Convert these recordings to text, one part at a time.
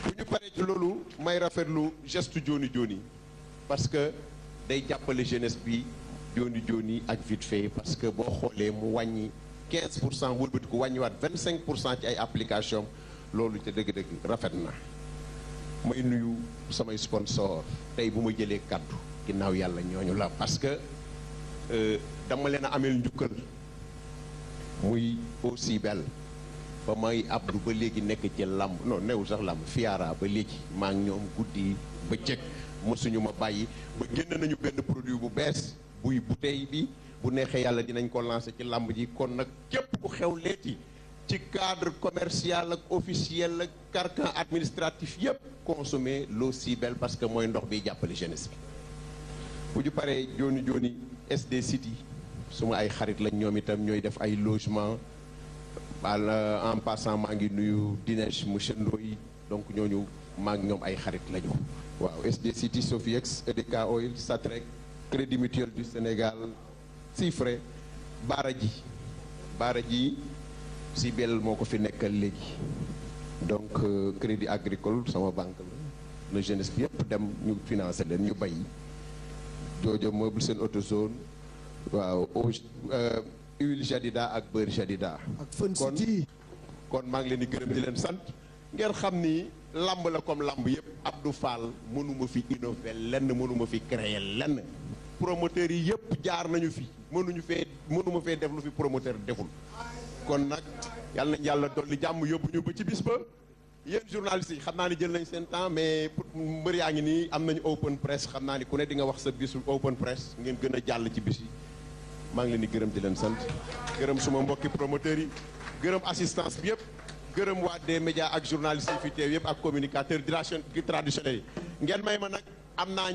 bu ñu paree ci loolu may rafetlu geste Joni Joni parce que day jàppale jeunesse bi Joni Joni ak vite fait parce que boo xoolee mu wàññi 15% wëlbati ko wàññiwaat 25% ci ay application loolu ca dëgg-dëgg rafet na. may nuyu samay sponsor tey bu ma jëlee kàddu ginnaaw yàlla ñooñu la parce que dama leen a ameel njukkal muy aussi belle ba may abdu ba léegi nekk ci làmb non newul sax làmb fiara ba léegi maa ngi ñoom guddi bëccëg mosuñu ma bàyyi ba génn nañu benn produit bu bees buy bouteille bi bu neexee yàlla dinañ ko lancer ci làmb ji kon nag képp ku xew leeti ci cadre commercial ak officiel ak carcan administratif yëpp consommer l'eau si belle parce que mooy ndox bi jàppale jeunesse bi bu ñu paree Joni Joni SD City suma ay xarit lañ ñoom itam ñooy def ay logement en passant maa ngi nuyu Dinesh monsieur Ndoye donc ñooñu maa ngi ñoom ay xarit lañu waaw SD City Sofiex EDK Oil Satrec Crédit Mutuel du Sénégal Sifre Baara ji si bel moo ko fi nekkal léegi donc Crédit Agricole sama banque la jeunesse bi yëpp dem ñu financé leen ñu bay joojo meuble seen autozone waaw huile Jadida ak beurre Jadida kon maa ngi leen di gërëm di leen sant ngeen xam ni lamb la comme lamb yëpp Abdou Fall mënuma fi innover lenn mënuma fi créer lenn promoteurs yi yëpp jaar nañu fi mënuma fee def lu fi promoteur deful kon nag yàlla nañ yàlla dolli jàmm yóbbu ñu ba ci bis ba yéen journalistes yi xam naa ni jël nañ seen temps mais mbër yaa ngi nii am nañu open press xam naa ni ku ne di nga wax sa bisu open press ngeen gën a jàll ci bis yi maa ngi leen di gërëm di leen sant gërëm suma mbokki promoteurs yi gërëm assistance bi yëpp gërëm waa des médias ak journalistes yi fi teew yëpp ak communicateurs traditionnels yi ngeen may ma nag am naa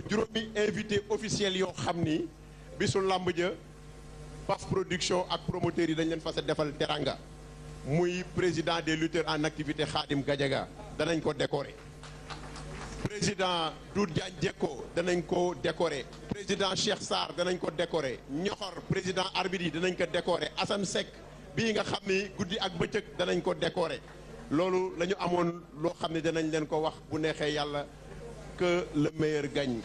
juróomi invité officiel yoo xam ni bisu làmb ja PAF production ak promoteurs yi dañ leen fas a defal teranga muy président des lutteurs en activité Khadim Gadiaga danañ ko décorer président Doudou Diagne Diecko danañ ko décorer président Cheikh Sarr danañ ko décorer Ñoxor président arbitre yi danañ ko décorer Assane Seck bii nga xam ni guddi ak bëccëg danañ ko décorer loolu la ñu amoon loo xam ne danañ leen ko wax bu neexee yàlla que le meilleur gagne.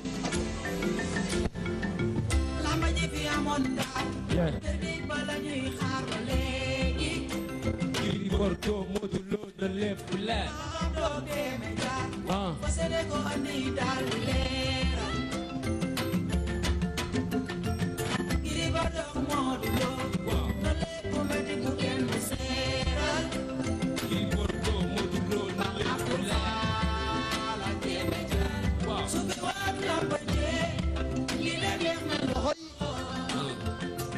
Bordeaux Modou Lo na lépp leer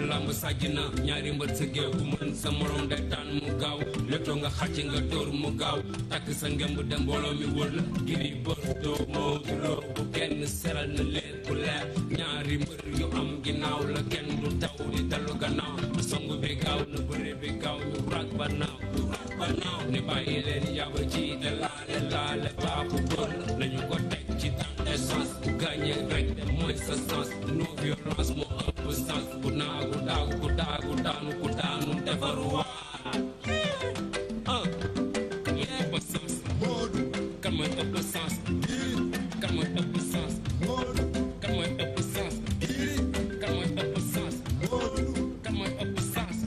lamb sàjj na ñaari mbër sa géew bu mën sa morom day tànn mu gaaw lettoo nga xàcc nga dóor mu gaaw takk sa ngemb dem mbooloo mi wër la Gris Bordeaux Modou Lo bu kenn seral na leen ku leer ñaari mbër yu am ginnaaw la kenn du taw di dellu gannaaw song bi gaaw na bëre bi gaaw ñu rag ba naaw ne bàyyi leen yàbb ci de laale baaxu góor lañu ko teg ci temps essence bu gagné rek mooy sa sens non violence moo ëpp sens ku naagu daagu ku daagu daanu ku daanu defaru waa ëpp sens kan mooy ëpp sens kan mooy ëpp sens kan mooy ëpp sens kan mooy ëpp sens kan mooy ëpp sens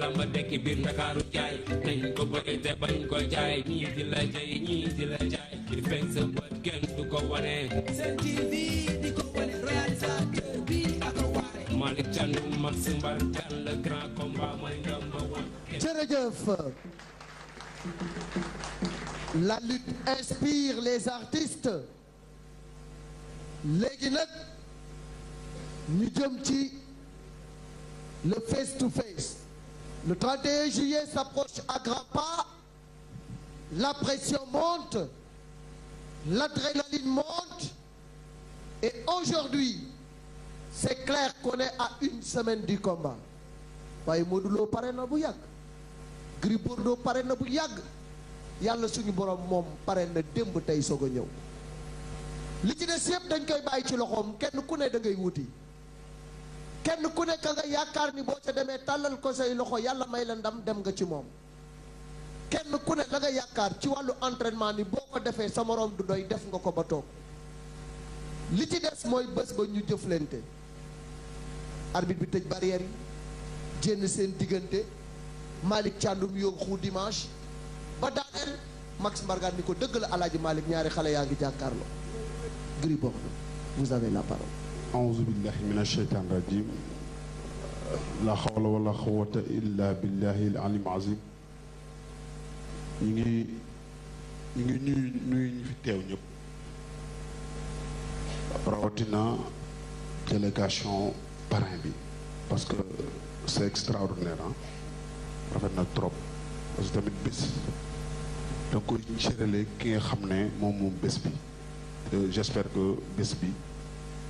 lamba dekki biir Ndakaaru jaay nañ ko bëgg te bañ ko jaay ñii di la jay ñii di la jaay di feeñ sa bët kenn du ko wane Sen TV di ko wane réalisateur bi ak waare Malick Thiandoum Max Mbargane le grand combat mooy ndam jërëjëf. La lutte inspire les artistes. léegi nag ñu jëm ci le face to face. Le 31 juillet s'approche à grands pas. La pression monte, l'adrénaline monte. Et aujourd'hui, c'est clair qu'on est à une semaine du combat. waaye Modou Lo pare na bu yàgg. Gris Bordeaux pare na bu yàgg. yàlla suñu borom moom pare na démb tey soog a ñëw. li ci des yëpp dañ koy bàyyi ci loxoom kenn ku ne da ngay wuti. kenn ku ne ka nga yaakaar ni boo ca demee tàllal ko say loxo yàlla may la ndam dem nga ci moom. kenn ku ne la nga yaakaar ci wàllu entraînement ni boo ko defee sa morom du doy def nga ko ba toog. li ci des mooy bés ba ñu jëflante. arbitre bi tëj barrière yi. jénn seen diggante. Malick Thiandoum yóbbu dimanche. ba daaneel Max Mbargane ni ko dëgg la Alaaji Malick ñaari xale yaa ngi jàkkaarloo. Gris Bordeaux, vous avez la parole. A'uuzu billahi mina shaytaani rajiim. La hawla wala quwwata illa billahi al-aliyyil azim. ñu ngi nuyu ñu fi teew ñëpp. rawatina délégation parrain bi parce que c'est extraordinaire rafet na trop parce que tamit bés da nga koy cërale ki nga xam ne moom bés bi te j'espère que bés bi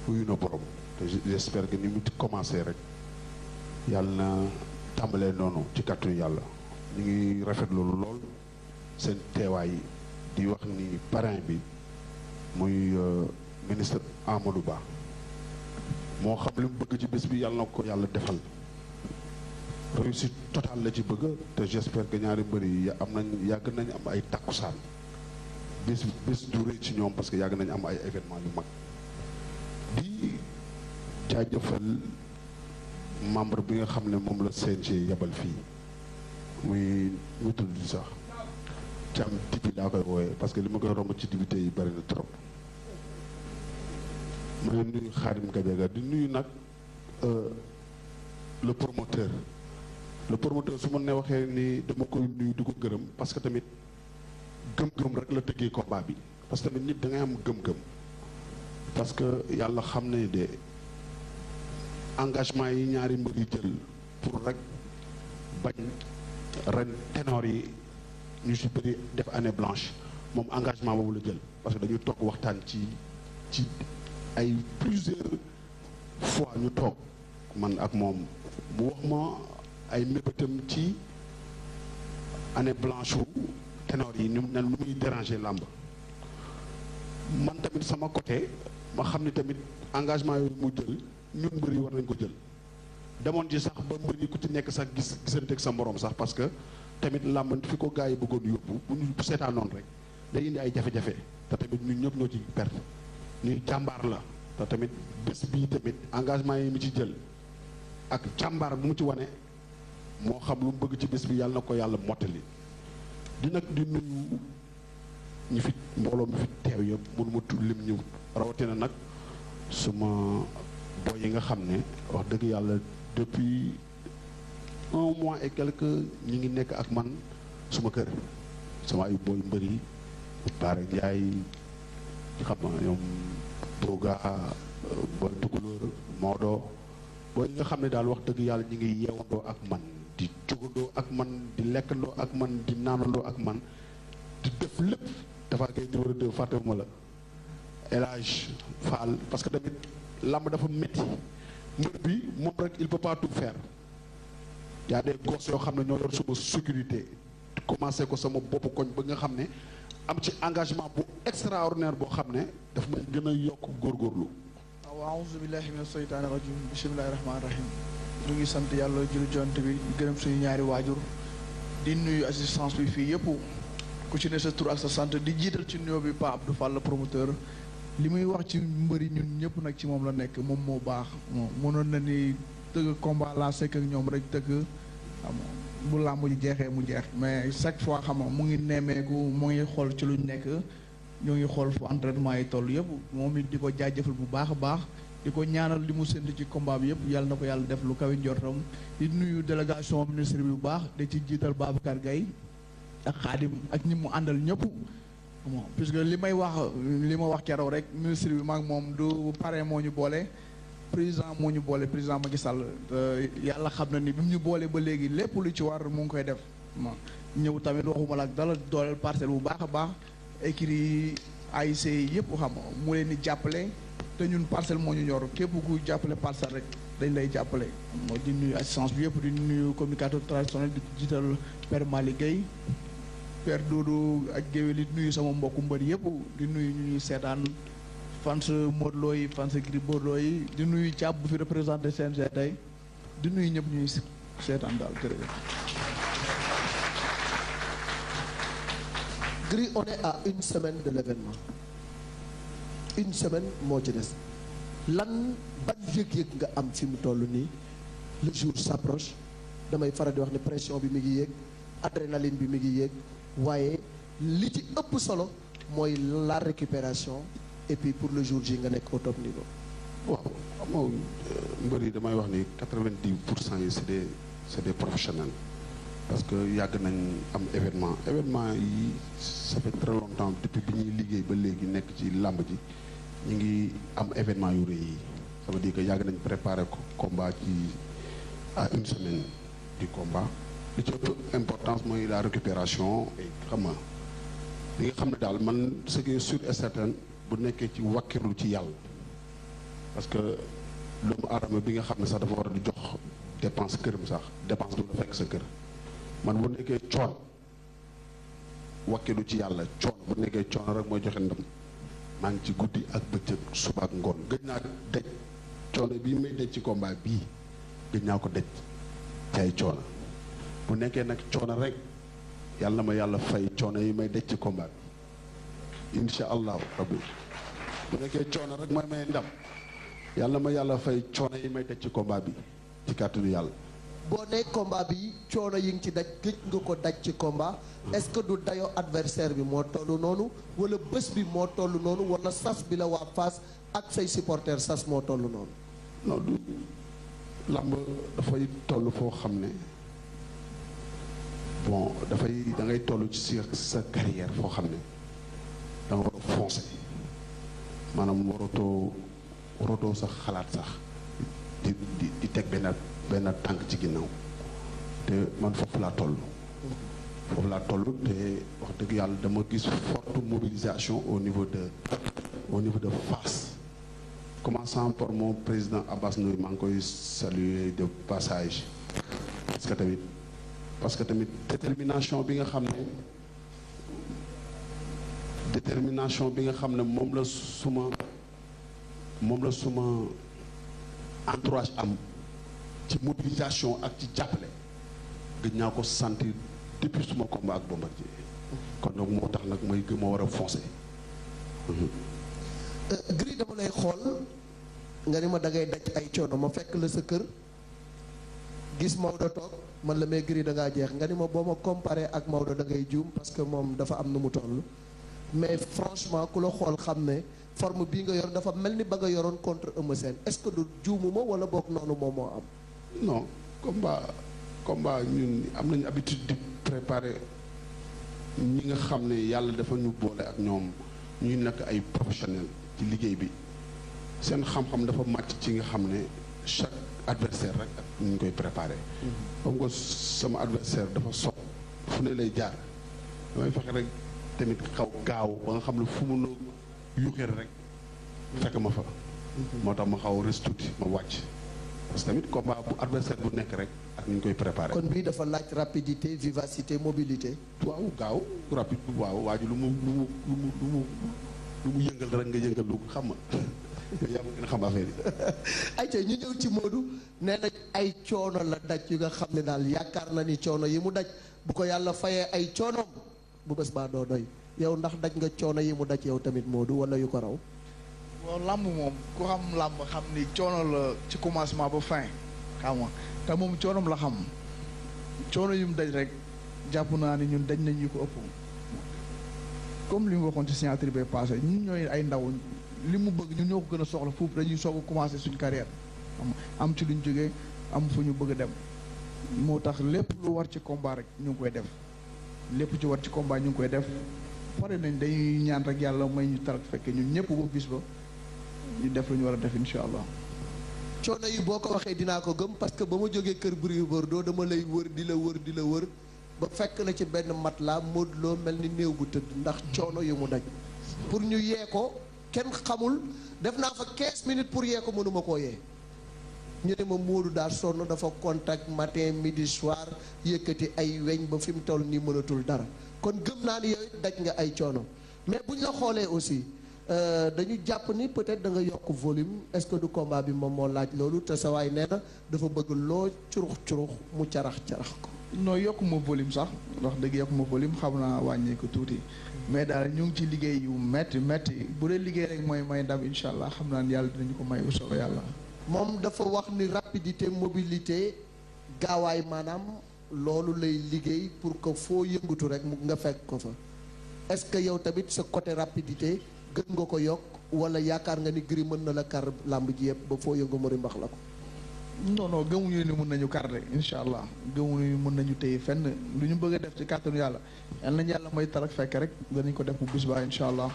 wuyu na borom te j'espère que ni mu commencé rek yàlla na tàmbalee noonu ci kàttanu yàlla ñu ngi rafet loolu lool seen teewaay di wax ni parrain bi muy ministre Amadou Ba moo xam li mu bëgg ci bés bi yàlla na ko yàlla defal réussite totale la ci bëgg te j'espère que ñaari mbër yi yàgg nañ am ay takkusaan bés du rëy ci ñoom parce que yàgg nañ am ay événement yu mag di jaajëfal membre bi nga xam ne moom la CNG yabal fii muy mu tudd sax ci am dibi laa koy wooyee parce que li ma koy romb ci dibité yi bari na trop ma nuyu Khadim Gadiaga di nuyu nag le promoteur su ma ne waxee ni dama koy nuyu di ko gërëm parce que tamit gëm-gëm rek la tëggee combat bi parce que tamit nit da ngay am gëm-gëm parce que yàlla xam ne de engagement yi ñaari mbër yi jël pour rek bañ ren ténor yi ñu si bëri def année blanche moom engagement boobu la jël parce que dañuy toog waxtaan ci ay plusieurs fois ñu toog man ak moom mu wax ma ay mébétam ci année blanche wu ténor yi ñu muy déranger làmb man tamit sama côté ma xam ni tamit engagement yooyu mu jël ñun mbër yi war nañ ko jël demoon ci sax ba mbër yi ku ci nekk sax gisanteeg sa morom sax parce que tamit làmb fi ko gars yi bëggoon yóbbu bu ñu seetaanoon rek day indi ay jafe-jafe te tamit ñun ñëpp ñoo ci perte ñuy jàmbaar la te tamit bés bii tamit engagement yi mu ci jël ak jàmbaar bu mu ci wane moo xam lu mu bëgg ci bés bi yàlla na ko yàlla mottali di nag di nuyu ñi fi mbooloo mi fi teew yëpp mënu ma tudd lim ñu rawatina nag suma boy yi nga xam ne wax dëgg yàlla depuis 1 mois et quelque ñi ngi nekk ak man suma kër sama ay boy mbër yi Baara Ndiaye xam nga ñoom Boga ba Tukulóor Maodo booy yi nga xam ne daal wax dëgg yàlla ñi ngi yeewandoo ak man di jógandoo ak man di lekkandoo ak man di naanandoo ak man di def lépp dafa kay numéro 2 fàttewuma la El Hadj Fall parce que tamit làmb dafa métti mbër bi moom rek il peut pas tout faire y a des gosses yoo xam ne ñoo yor suma sécurité commencé ko sama bopp koñ ba nga xam ne am ci engagement bu extraordinaire boo xam ne daf may gën a yokk góorgóorlu waaw a'uuzu billahi mina shaytaani rajiim bismillahi rahmaani rahiim ñu ngi sant yàlla jël jonte bi gërëm suñu ñaari waajur di nuyu assistance bi fii yëpp ku ci ne sa tur ak sa sant di jiital ci nuyoo bi Pa Abdou Fall promoteur li muy wax ci mbëri ñun ñëpp nag ci moom la nekk moom moo baax moom mënoon na ni tëgg combat laa sekk ak ñoom rek tëgg xam bu làmb ji jeexee mu jeex mais chaque fois xam nga mu ngi nemmeeku mu ngi xool ci luñ nekk ñoo ngi xool fu entraînement yi toll yëpp moom it di ko jaajëfal bu baax a baax di ko ñaanal li mu séntu ci combat bi yëpp yàlla na ko yàlla def lu kawe njortam di nuyu délégation ministre bi bu baax da ci jiital Babacar Gaye ak Khadim ak ñi mu àndal ñëpp bon puisque li ma wax keroog rek ministre bi maag moom du parrain moo ñu boole président moo ñu boole président Macky Sall yàlla xam na ni bi mu ñu boole ba léegi lépp lu ci war mu ngi koy def ñëw tamit waxuma la ak dala dooleel parcelle bu baax a baax écrit AIC yëpp xam mu leen di jàppale te ñun parcelle moo ñu ñor képp ku jàppale parcelle rek dañ lay jàppale moo di nuyu assistance bi yëpp di nuyu communicateur traditionnel di jiital Père Malick Gueye Père Doudou ak géwél yi di nuyu sama mbokku mbër yëpp di nuyu ñu ñuy seetaan fans Modou Lo yi fans Gris Bordeaux yi di nuyu Thiab bu fi représenté CNG tey di nuyu ñëpp ñuy seetaan daal jërëjëf. Gris, on est à une semaine de l'événement une semaine moo ci des lan ban yëg-yëg nga am fi mu toll nii le jour s'approche damay faral di wax ne pression bi mi ngi yéeg adrénaline bi mi ngi yéeg waaye li ci ëpp solo mooy la récupération et puis pour le jour ji nga nekk au top niveau. waaw amoo mbër yi damay wax ni 90% yi c'est des professionnels parce que yàgg nañ am événement yi ça fait très longtemps depuis bi ñuy liggéey ba léegi nekk ci làmb ji ñu ngi am événement yu rëy yi ça veut dire que yàgg nañ préparer ko combat ci à une semaine du combat li ci ëpp importance mooy la récupération et xam nga li nga xam ne daal man ce qui est sûr et certain bu nekkee ci wàkkirlu ci yàlla parce que doomu aadama bi nga xam ne sax dafa war a di jox dépense këram sax dépense du la fekk sa kër man bu nekkee coon wakkilu ci yàlla coon bu nekkee coon rek mooy joxe ndam maa ngi ci guddi ak bëccëg suba ak ngoon gëj naa daj coono bii may daj ci combat bii gëj naa ko daj ci ay coono bu nekkee nag coono rek yàlla na ma yàlla fay coono yi may daj ci combat bi insha allahu rabbi bu nekkee coono rek mooy may ndam yàlla na ma yàlla fay coono yi may daj ci combat bi ci kàttanu yàlla. boo nee combat bi coono yi ngi ci daj gëj nga ko daj ci combat est-ce que du dayoo adversaire bi moo toll noonu wala bés bi moo toll noonu wala sas bi la waa Fass ak say supporters sas moo toll noonu. non du làmb dafay toll foo xam ne bon dafay da ngay toll ci sa carrière foo xam ne da nga war a foncer maanaam waratoo sax xalaat sax di teg benn tànk ci ginnaaw te man foofu laa toll te wax dëgg yàlla dama gis forte mobilisation au niveau de Fass commençant par mon président Abbas Ndoye maa ngi koy saluer de passage parce que tamit détermination bi nga xam ne moom la suma entourage am ci mobilisation ak ci jàppale gëj naa ko sentir depuis suma combat ak Bombardier kon donc moo tax nag mooy ma war a foncer. Gris dama lay xool nga ni ma dangay daj ay coono ma fekk la sa kër gis Maodo toog man la may Gris da ngaa jeex nga ni ma boo ma comparé ak Maodo da ngay juum parce que moom dafa am nu mu toll mais franchement ku la xool xam ne forme bii nga yor dafa mel ni ba nga yoroon contre Eumeu Sène est-ce que du juumuma wala boog noonu moom moo am. non combat ñun am nañu habitude di préparer ñi nga xam ne yàlla dafa ñu boole ak ñoom ñuy nekk ay professionnels ci liggéey bi seen xam-xam dafa màcc ci nga xam ne chaque adversaire rek ak ñu koy préparer. comme que sama adversaire dafa sopp fu ne lay jaar damay fexe rek tamit xaw gaaw ba nga xam ne fu mu yuuxee rek fekk ma fa. moo tax ma xaw a rës tuuti ma wàcc. parce que tamit combat bu adversaire bu nekk rek ak ni ñu koy préparé. kon bii dafa laaj rapidité vivacité mobilité. waaw gaaw rapide waaw waa ji lu mu yëngal rek nga yëngal lu xam nga yaa ma gën a xam affaire yi. ayca ñu ñëw ci Modou nee na ay coono la daj yu nga xam ne daal yaakaar na ni coono yi mu daj bu ko yàlla fayee ay coonoom bu bés baa doo doy yow ndax daj nga coono yi mu daj yow tamit Modou wala yu ko raw. waaw làmb moom ku xam làmb xam ni coono la ci commencement ba fin xam nga te moom coonom la xam coono yu mu daj rek jàpp naa ni ñun daj nañ ñu ko ëpp comme li mu waxoon ci signature bi passé ñun ñooy ay ndaw li mu bëgg ñun ñoo ko gën a soxla foofu dañuy soog a commencé suñu carrière am ci luñ jógee am fu ñu bëgg a dem moo tax lépp lu war ci combat rek ñu ngi koy def lépp ci war ci combat ñu ngi koy def pare nañ dañuy ñaan rek yàlla may ñu tarak fekkee ñun ñëpp ba bis ba ñu def lu ñu war a def incha allah. coono yi boo ko waxee dinaa ko gëm parce que ba ma jógee kër Gris Bordeaux dama lay wër di la wër ba fekk la ci benn matelas Modou Lo mel ni néew bu tëdd ndax coono yu mu daj pour ñu yee ko kenn xamul def naa fa 15 minutes pour yee ko mënuma koo yee ñu ne ma Modou daa sonn dafa contact matin midi soir yëkkati ay weñ ba fi mu toll nii mënatul dara kon gëm naa ni yow it daj nga ay coono mais bu ñu la xoolee aussi dañu jàpp ni peut-être da nga yokk volume est-ce que du combat bi moom moo laaj loolu te sa waay nee na dafa bëgg loo curux mu carax ko. non yokkuma volume sax wax dëgg yokkuma volume xam naa wàññi ko tuuti mais daal ñu ngi ci liggéey yu metti bu dee liggéey rek mooy may ndam incha allah xam naa ne yàlla dinañu ko may bu soobee yàlla. moom dafa wax ni rapidité mobilité gaawaay maanaam loolu lay liggéey pour que foo yëngatu rek mu nga fekk ko fa est-ce que yow tamit sa côté rapidité gën nga ko yokk wala yaakaar nga ni Gris mën na la kar làmb ji yëpp ba foo yëngu mari mbax la ko. non gëmuñu ni mën nañu karde incha allah gëmuñu ni mën nañu téye fenn lu ñu bëgg a def ci kàttanu yàlla yal nañu yàlla may tarak fekk rek danañ ko def bu bis ba incha allah.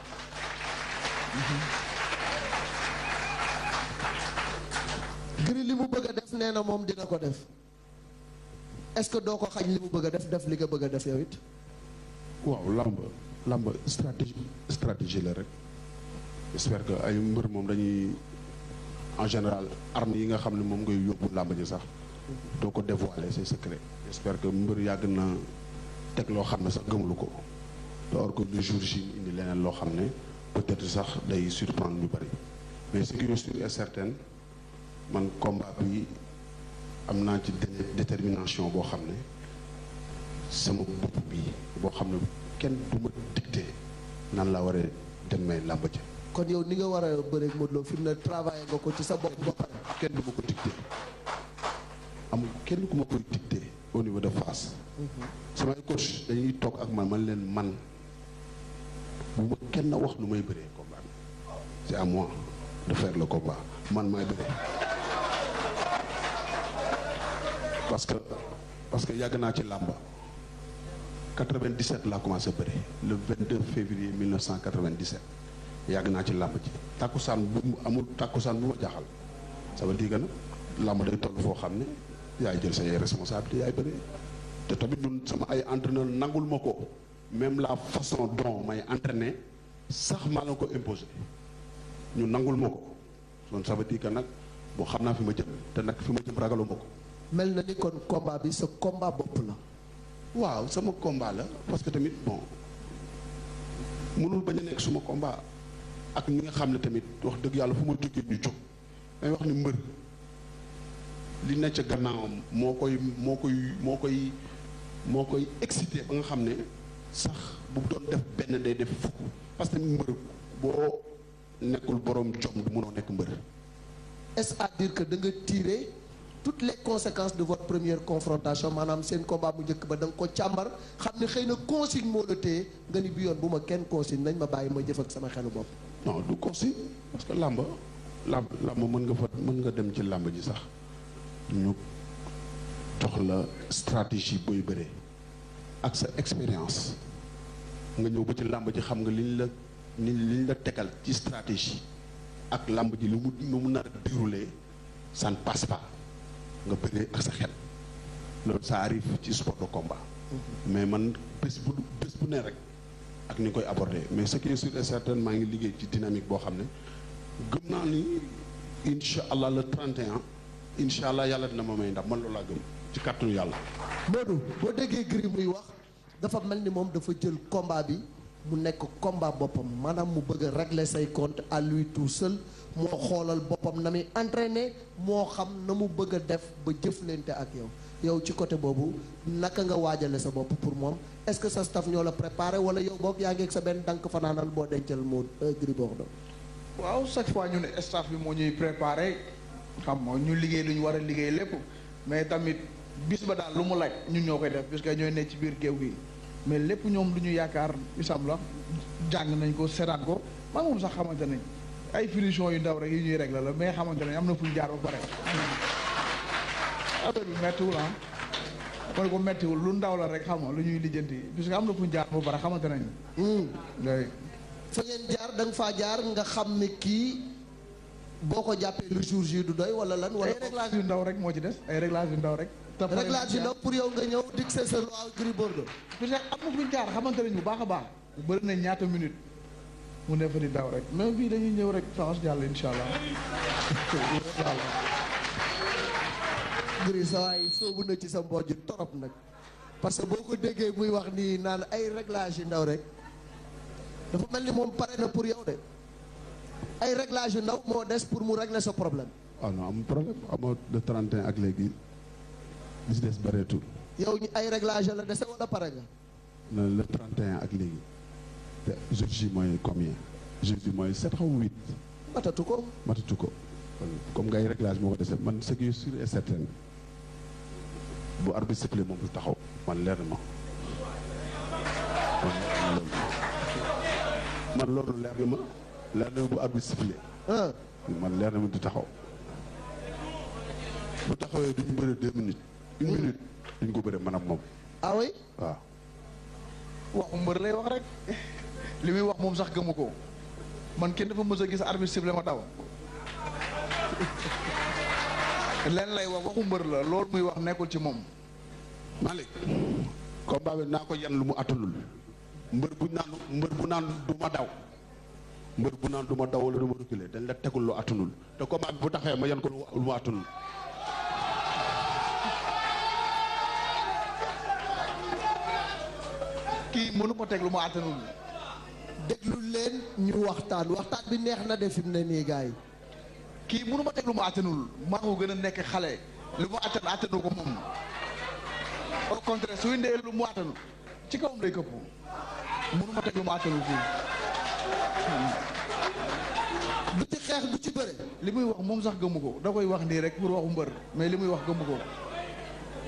Gris li mu bëgg a def nee na moom dina ko def est-ce que doo ko xañ li mu bëgg a def li nga bëgg a def yow it. waaw làmb stratégie la rek j'espère que ay mbër moom dañuy en général armes yi nga xam ne moom ngay yóbbu làmb ji sax doo ko dévoiler c'est secret j'espère que mbër yàgg na teg loo xam ne sax gëmulu ko te or que le jour J indi leneen loo xam ne peut-être sax day surprendre ñu bari mais ce qui est sûr et certain man combat bi am naa ci détermination boo xam ne sama bopp bi boo xam ne kenn du ma dicté nan la waree demee làmb ji. kon yow ni nga war a bëreeg Modou Lo fi mu ne travaillé nga ko ci sa bopp ba pare. kenn du ma ko dicté amul kenn ku ma koy dicté au niveau de Fass. samay coach dañuy toog ak man leen man bu ma kenn wax nu may bëree combat bi c'est à moi de faire le combat man maay bëree parce que yàgg naa ci làmba 97 laa commencé bëre le 22 février 1997 yàgg naa ci làmb ji tàkkusaan bu amul tàkkusaan bu ma jaaxal ça veut dire que nag làmb day toll foo xam ne yaay jël say responsabilité yaay bëre te tamit ñun sama ay entraîneur nangul ma ko même la façon dont may entraîner sax maa la ko imposé ñu nangul ma ko donc ça veut dire que nag boo xam naa fi ma jëm te nag fi ma jëm ragalu ma ko. mel na ni kon combat bi sa combat bopp la. waaw sama combat la parce que tamit bon mënul bañ a nekk suma combat ak ñi nga xam ne tamit wax dëgg yàlla fu ma jógee ñu jóg dañuy wax ni mbër li nekk ca gannaawam moo koy excité ba nga xam ne sax bu doon def benn day def fukk parce que mbër boo nekkul borom jom du mënoo nekk mbër. est-ce à dire que da nga tirer toutes les conséquences de votre première confrontation maanaam seen combat bu njëkk ba da nga ko càmbar xam ne xëy na consigne moo la téye nga ni bi yoon bu ma kenn consigne nañ ma bàyyi ma jëf ak sama xelu bopp. non du consigne parce que làmb mën nga dem ci làmb ji sax ñu jox la stratégie booy bëree ak sa expérience nga ñëw ba ci làmb ji xam nga liñ la tegal ci stratégie ak làmb ji lu mu nar a dérouler ça ne passe pas nga bëree ak sa xel loolu ça arrive ci sport de combat. mais man bés bu ne rek ak ni nga koy aborder mais ce qui est sûr et certain maa ngi liggéey ci dynamique boo xam ne gëm naa ni incha allah le 31 incha allah yàlla dina ma may ndax man loolu laa gëm ci kàttanu yàlla. Modou boo déggee Gris muy wax dafa mel ni moom dafa jël combat bi mu nekk combat boppam maanaam mu bëgg a régler say comptes à lui tout seul moo xoolal boppam na muy entraîner moo xam na mu bëgg a def ba jëflante ak yow ci côté boobu naka nga waajale sa bopp pour moom est-ce que sa staff ñoo la préparé wala yow boog yaa ngi ak sa benn dank fanaanal boo dencal moo Gris Bordeaux. waaw chaque fois ñu ne staff bi moo ñuy préparé xam nga ñu liggéey lu ñu war a liggéey lépp mais tamit bis ba daal lu mu laaj ñun ñoo koy def puisque ñooy ne ci biir géew gi mais lépp ñoom lu ñu yaakaar isam la jàng nañ ko seetaan ko maa moom sax xamante nañ ay finition yu ndaw rek yi ñuy régler la mais xamante ne am na fu ñu jaar ba pare affaire bi méttiwul ah ma ne ko méttiwul lu ndaw la rek xam nga lu ñuy lijjanti puisque am na fu ñu jaar ba pare xamante nañu ngay fa ngeen jaar da nga faa jaar nga xam ne kii boo ko jàppee le jour J du doy wala lan wala ay réglage yu ndaw rek moo ci des ay réglage yu ndaw rek réglage yu ndaw pour yow nga ñëw dicté sa loi Gris Bordeaux puisque am na fu ñu jaar xamante nañu bu baax a baax bëri nañ ñaata minute mu ne fa di daw rek mais bii dañuy ñëw rek France jàll insha allah Gris sa waay soobu na ci sa mbojj torop nag parce que boo ko déggee muy wax nii naan ay réglage yu ndaw rek dafa mel ni moom pare na pour yow de ay réglage yu ndaw moo des pour mu régler sa problème ah non am problème amoo de 31 ak léegi li si des bëreetul. yow ñu ay réglage la dese wala pare nga le 31 ak léegi te jour J mooy combien jour J mooy 7 xaw 8 matatu ko matatu ko kon comme ngay réglage moo ko dese man ce qui est sûr et certain bu arbitre sifflé moom du taxaw man leer na ma man loolu leer na ma bu arbitre sifflé man leer na ma du taxaw bu taxawee duñu bëre 2 minutes 1 minute duñ ko bëre man ak moom ah oui waaw waxu mbër lay wax rek li muy wax moom sax gëmu ko man kenn dafa mës a gis arbitre sifflé ma daw leen lay wax waxu mbër la loolu muy wax nekkul ci moom Malick combat bi naa ko yan lu mu attanul mbër bu naan du ma daw mbër bu naan du ma daw wala du ma reculer dañ la tegul lu attanul te combat bi bu taxee ma yan ko lu mu attanul kii mënu ma teg lu mu attanul déglu leen ñu waxtaan bi neex na de fi mu ne nii gars yi kii mënu ma teg lu mu attanul maa ko gën a nekk xale lu mu attanu ko moom au contraire su indee lu mu attanu ci kawam lay këpp mënu ma teg lu mu attanul fii du ci xeex du ci bëre li muy wax moom sax gëmu ko da koy wax nii rek pour waxu mbër mais li muy wax gëmu ko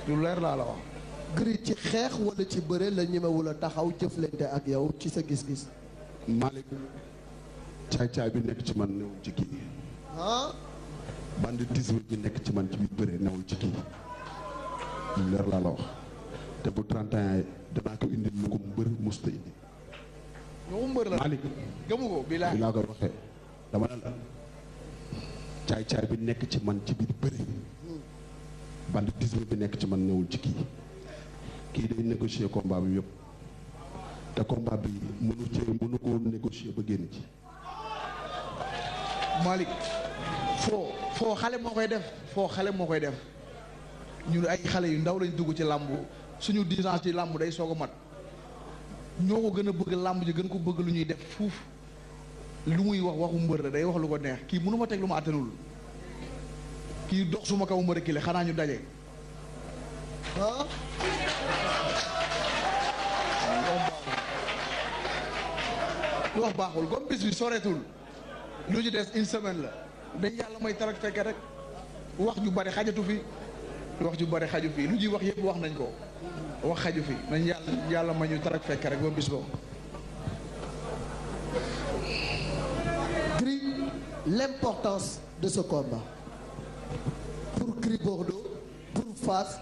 lu leer laa la wax Gris ci xeex wala ci bëre la ñemewul a taxaw jëflante ak yow ci sa gis-gis Malick caay-caay bi nekk ci man newul ci kii ah banditisme bi nekk ci man ci biir bëre newul ci kii lu leer laa la wax te bu 31 danaa ko indi lu ko mbër musta indi waxu mbër la Malick gëmu ko bi laa koy waxee dama ne la caay-caay bi nekk ci man ci biir bëre banditisme bi nekk ci man newul ci kii day négocier combat bi yëpp te combat bi mënu ko négocier ba génn ci Malick foo xale moo koy def ñun ay xale yu ndaw lañ dugg ci làmb suñu 10 ans ci làmb day soog a mat ñoo ko gën a bëgg làmb ji gën ko bëgg lu ñuy def fuuf lu muy wax waxu mbër la day wax lu ko neex kii mënu ma teg lu ma attanul kii dox suma kaw ma reculer xanaa ñu daje ah lu wax baaxul comme bis bi soreetul lu ñu des une semaine la dañ yàlla may tarak fekke rek wax ju bari xajatu fi lu ñuy wax yëpp wax nañ ko wax xaju fi nañ yàlla may ñu tarak fekke rek ba bis boobu Gris l'importance de ce combat pour Gris Bordeaux pour Fass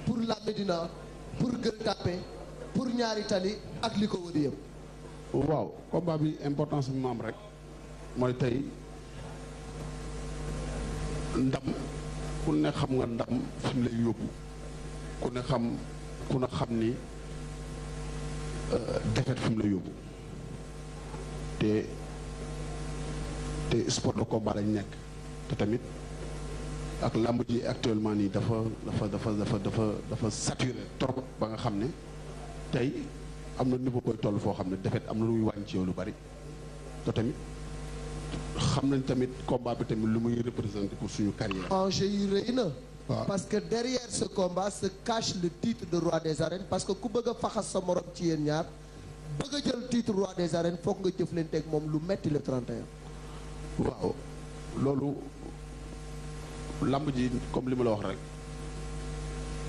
pour la Médina pour Gueule Tapée pour Ñaari Tali ak li ko wër yëpp waaw combat bi importance bi mu am rek mooy tey ndam ku ne xam nga ndam fi mu lay yóbbu ku ne xam ni défaite fi mu lay yóbbu te sport de combat lañ nekk te tamit ak làmb ji actuellement nii dafa saturé trop ba nga xam ne tey am na niveau koy toll foo xam ne défaite am na lu muy wàññi ci yow lu bari te tamit xam nañ tamit combat bi tamit lu muy représenter pour suñu carrière. enjeu yi rëy na. waaw parce que derrière ce combat se cache le titre de roi des arènes parce que ku bëgg a faxas sa morom ci yéen ñaar bëgg a jël titre roi des arènes foog nga jëflanteeg moom lu metti le 31. waaw loolu lamb ji comme li ma la wax rek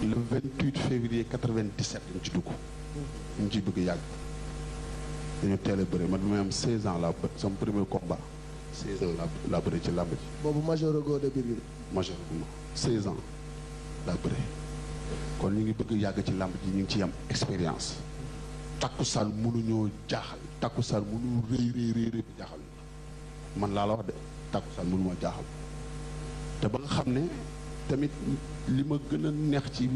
le 28 février 97 dañ ci dugg. ñu ciy bëgg yàgg dañu teel a bëri man bi may am 16 ans laa bët sama premier combat 16 ans laa bëre ci làmb ji. boobu major go de biir majorement 16 ans laa bëre kon ñu ngi bëgg yàgg ci làmb ji ñu ngi ci am expérience. takkusaan mënuñoo jaaxal takkusaan mënu rëy jaaxal man laa la wax de takkusaan mënuma jaaxal te ba nga xam ne tamit li ma gën a neex ci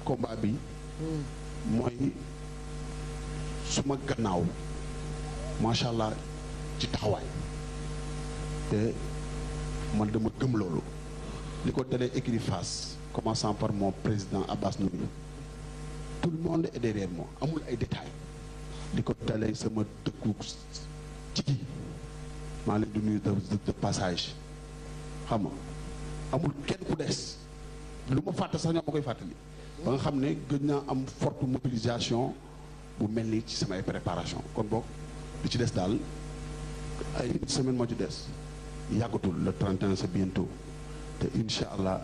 combat bi mooy suma gannaaw macha allah ci taxawaay te man dama gëm loolu li ko dalee écurie Fass commençant par mon président Abbas Ndour tout le monde est derrière moi amul ay détails li ko dalee sama dëkku ci maa leen di nuyu de passage xam nga amul kenn ku des lu ma fàtte sax ñoo ma koy fàttali ba nga xam ne gën naa am forte mobilisation bu mel ni ci samay préparation kon boog li ci des daal ay une semaine moo ci des yàggatul le 31 c'est bientôt te incha allah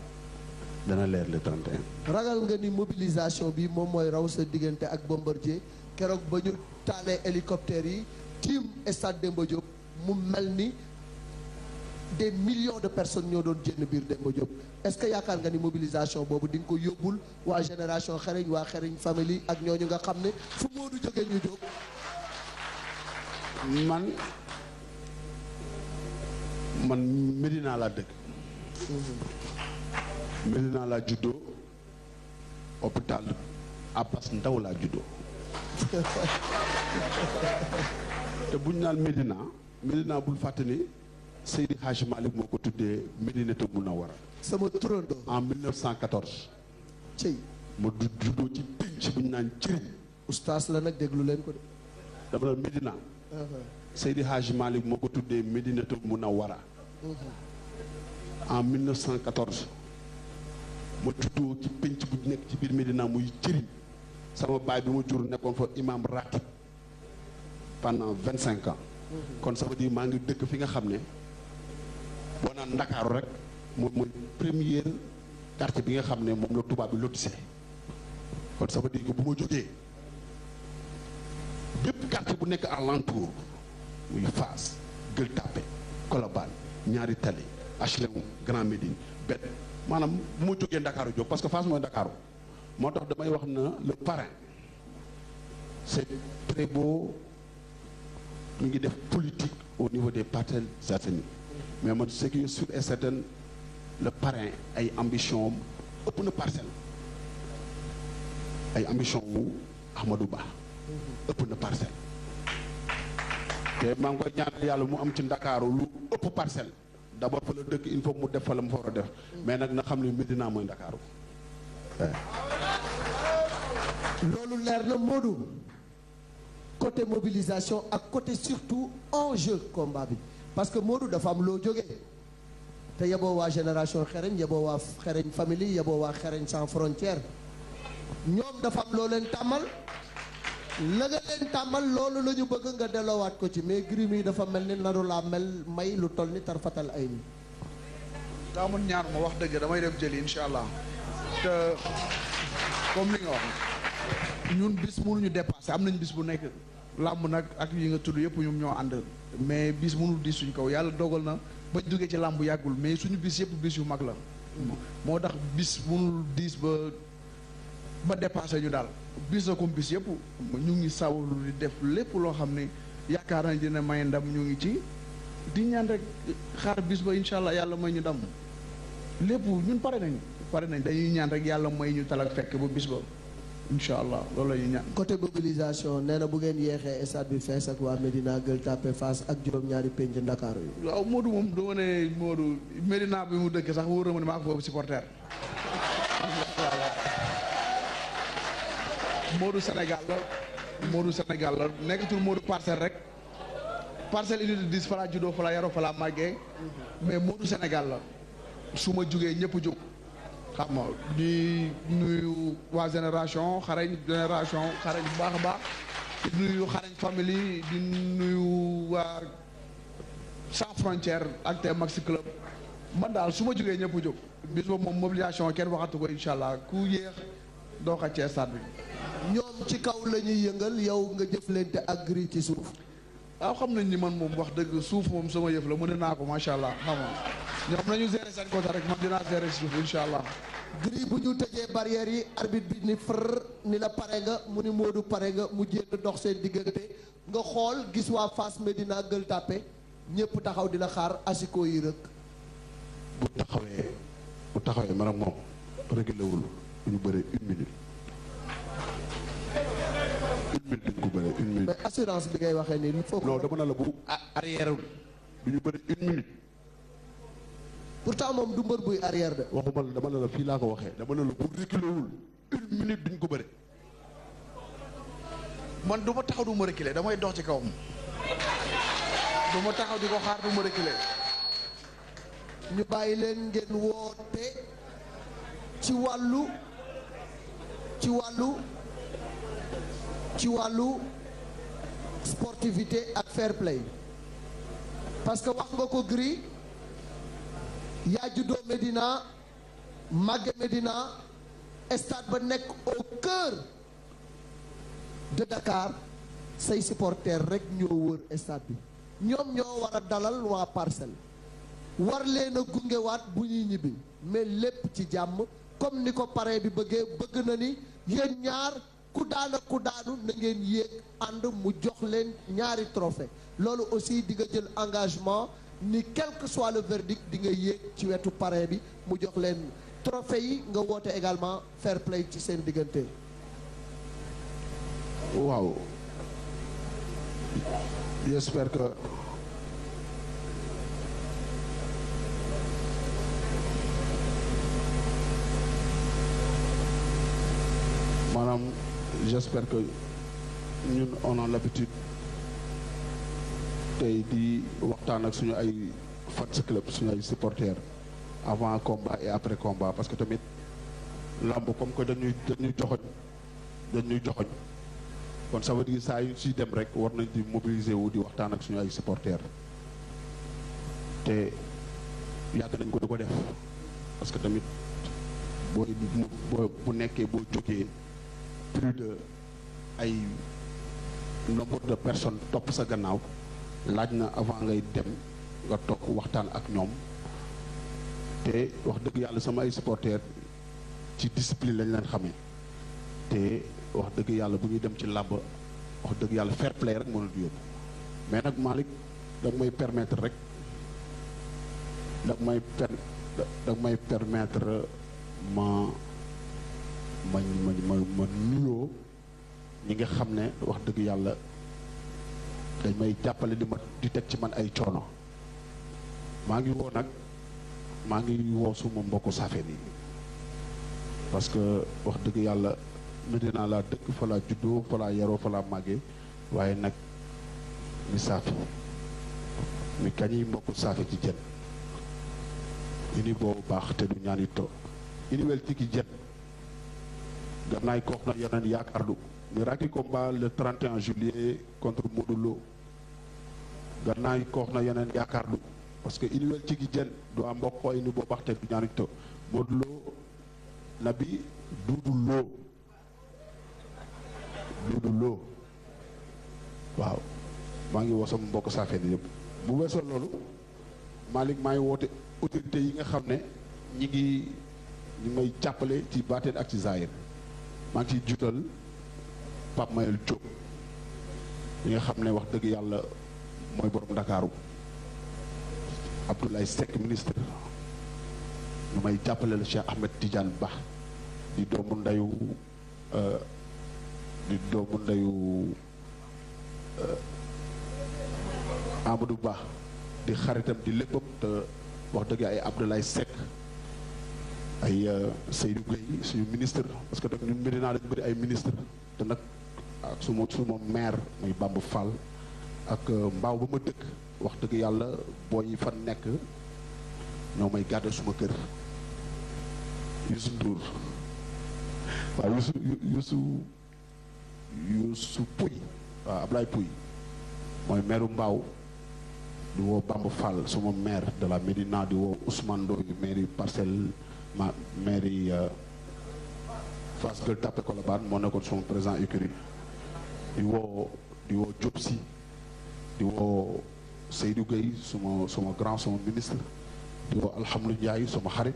dana leer le 31. ragal nga ni mobilisation bi moom mooy raw sa diggante ak Bombardier keroog ba ñu taalee hélicoptère yi tiim stade Demba Diop mu mel ni des millions de personnes ñoo doon jénn biir Demba Diop est-ce que yaakaar nga ni mobilisation boobu di nga ko yóbbul waa génération xereñ waa xereñ famille ak ñooñu nga xam ne fu Modou jógee ñu jóg. man Médina laa dëkk. Médina laa juddoo hôpital Abbas Ndao laa juddoo te buñ naan Médina bul fàtte ni Seydi Hadji Malick moo ko tuddee Médinatu Munawwara sama turando en 1914. cey ma juddoo ci pénc buñ naan cëriñ. oustaz la nag déglu leen ko de. dama la Médina. Seydi Hadji Malick moo ko tuddee Médinatu Munawwara en 1914. ma juddoo ci pénc bu nekk ci biir Médina muy cëriñ sama baay bi ma jur nekkoon fa imam ratib pendant 25 ans. kon ça veut dire maa ngi dëkk fi nga xam ne boo naan Ndakaaru rek moom mooy première quartier bi nga xam ne moom la tubaab bi lotissé kon ça veut dire que bu ma jógee bépp quartier bu nekk alentour muy Fass Gueule Tapée Colobane Ñaari Tali HLM Grand Médine Bet maanaam bu ma jógee Ndakaaru jóg parce que Fass mooy Ndakaaru moo tax damay wax na le parrain c'est très beau ñu ngi def politique au niveau des Parcelles Assainies mais man ce qui est sûr et certain le parrain ay ambition ëpp na parcelle ay ambition wu Ahmadou Ba ëpp na parcelle te maa ngi koy ñaan yàlla mu am ci Ndakaaru lu ëpp parcelle d'abord fa la dëkk il faut mu def fa la mu fa war a def mais nag na xam ne Médina mooy Ndakaaru loolu leer na Modou côté mobilisation ak côté surtout enjeu combat bi parce que Modou dafa am loo jógee te yeboo waa génération xereñ yeboo waa xereñ famille yeboo waa xereñ sans frontière ñoom dafa am loo leen tàmmal la nga leen tàmmal loolu la ñu bëgg nga delloowaat ko ci mais Gris mi dafa mel ni naru laa mel may lu toll ni tarfatal ay ni daa mun ñaar ma wax dëgg damay dem jëli incha allah te comme li nga wax ñun bis mënuñu dépassé am nañ bis bu nekk làmb nag ak yi nga tudd yëpp ñoom ñoo ànd mais bis mënul diis suñ kaw yàlla dogal na bañ duggee ci làmb yàggul mais suñu bis yëpp bis yu mag la moo tax bis mënul diis ba dépassé ñu daal bis la comme bis yëpp ñu ngi sawlu di def lépp loo xam ne yaakaar nañ dina may ndam ñu ngi ci di ñaan rek xaar bis ba incha allah yàlla may ñu ndam lépp ñun pare nañ dañuy ñaan rek yàlla may ñu talak fekk ba bis ba incha allah loolu la ñuy ñaan. côté mobilisation nee na bu ngeen yeexee stade bi fees ak waa Médina Gueule Tapée Fass ak juróom-ñaari penc Ndakaaru yi. waaw Modou moom du ma ne Modou Médina bi mu dëkk sax wóor na ma ne maa ko foofu supporter Modou Sénégal la nekkatul Modou parcelle rek parcelle unité 10 fa laa juddoo fa laa yaroo fa laa màggee mais Modou Sénégal la su ma jugee ñëpp jóg xam nga di nuyu waa génération xarañ bu baax a baax di nuyu xarañ famille di nuyu waa sans frontière ak te Maxi Club man daal su ma jugee ñëpp jóg bis boobu moom mobilisation kenn waxatu ko incha allah ku yéex doo xàccee stade bi. ñoom ci kaw la ñuy yëngal yow nga jëflante ak Gris ci suuf. waaw xam nañ ni man moom wax dëgg suuf moom sama yëf la mën naa ko macha allah xam nga ñoom nañu gérer seen côté rek man dinaa gérer suuf incha allah. Gris bu ñu tëjee barrières yi arbitre bi ni fër ni la pare nga mu ni Modou pare nga mu jéem dox seen diggante nga xool gis waa Fass Médina Gueule Tapée ñëpp taxaw di la xaar asiko yi rek. bu taxawee man ak moom réglé wul du ñu bëre une minute duñ ko bëre une minute. mais assurance bi ngay waxee nii il faut que. non dama na la bu arrière du ñu bëre une minute. pourtant moom du mbër buy arrière de. waxuma la dama ne la fii laa ko waxee dama ne la bu reculé wul une minute duñ ko bëre. man du ma taxaw du ma reculer damay dox ci kawam du ma taxaw di ko xaar du ma reculer. ñu bàyyi leen ngeen woote ci wàllu sportivité ak fair play parce que wax nga ko Gris yaa juddoo Médina màgge Médina stade ba nekk au cœur de Dakar say supporters rek ñoo wër stade bi ñoom ñoo war a dalal waa Parcelles war leen a gungewaat bu ñuy ñibbi mais lépp ci jàmm comme ni ko parrain bi bëgg na ni yéen ñaar ku daana ku daanu na ngeen yéeg ànd mu jox leen ñaari trophée loolu aussi di nga jël engagement ni quel que soit le verdict di nga yéeg ci wetu parrain bi mu jox leen trophée yi nga woote également fair play ci seen diggante. waaw j'espère que maanaam j'espère que ñun on a l'habitude tey di waxtaan ak suñu ay fans club suñu ay supporters avant combat et après combat parce que tamit lamb comme que dañuy joxoñ kon ça veut dire saa yu si dem rek war nañ di mobiliser wu di waxtaan ak suñu ay supporters te yàgg nañ ko di ko def parce que tamit bu nekkee boo jógee plus de ay nombre de personnes topp sa gannaaw laaj na avant ngay dem nga toog waxtaan ak ñoom te wax dëgg yàlla sama ay supporters ci discipline lañ leen xamee te wax dëgg yàlla bu ñuy dem ci làmb wax dëgg yàlla fair play rek mënul di yóbbu mais nag Malick da may permettre rek da may permettre ma nuyoo ñi nga xam ne wax dëgg yàlla dañ may jàppale di teg ci man ay coono maa ngi woo suma mbokku saafeen yi parce que wax dëgg yàlla Medina laa dëkk fa laa juddoo fa laa yaroo fa laa màggee waaye nag mi saafi mi kañiy mbokku saafe ci jën ini boobu baax te du ñaani to ini wel tigi jën gannaay koox na yeneen yaakaar du mi raki combat le 31 juillet contre Modou Lo gannaay koox na yeneen yaakaar du parce que ini wel tigi jën du a mbokko ini boobu baax te du ñaani to Modou Lo nabi Doudou Lo waaw maa ngi woo sama mbokk saafeen yëpp bu weesoo loolu Malick maa ngi woote autorité yi nga xam ne ñi may jàppale ci baateen ak ci zaahir maa ngi ciy juutal Pape Mayel Diop yi nga xam ne wax dëgg yàlla mooy borom Ndakaaru Abdoulaye Seck ministre ñu may jàppale la Cheikh Ahmed Tidiane Ba di doomu ndeyu Amadou Ba di xaritam di léppam te wax dëgg ay Abdoulaye Seck ay Seydou Gueye suñu ministre parce que nag ñun Médina dañu bëri ay ministre te nag ak suma maire muy Bamba Fall ak mbaaw ba ma dëkk wax dëgg yàlla booy fa nekk ñoo may gàdde suma kër Youssou Ndour waaw Youssou Pouy waaw Ablaye Pouy mooy maire mbaaw di woo Bamba Fall suma maire de la Médina di woo Ousmane Ndoye mairie Parcelles mairie Fass Gueule Tapée Colobane moo nekkoon suma président écurie di woo Diop Sy di woo Seydou Gueye suma grand suma ministre di woo Alhamdu Ndiaye suma xarit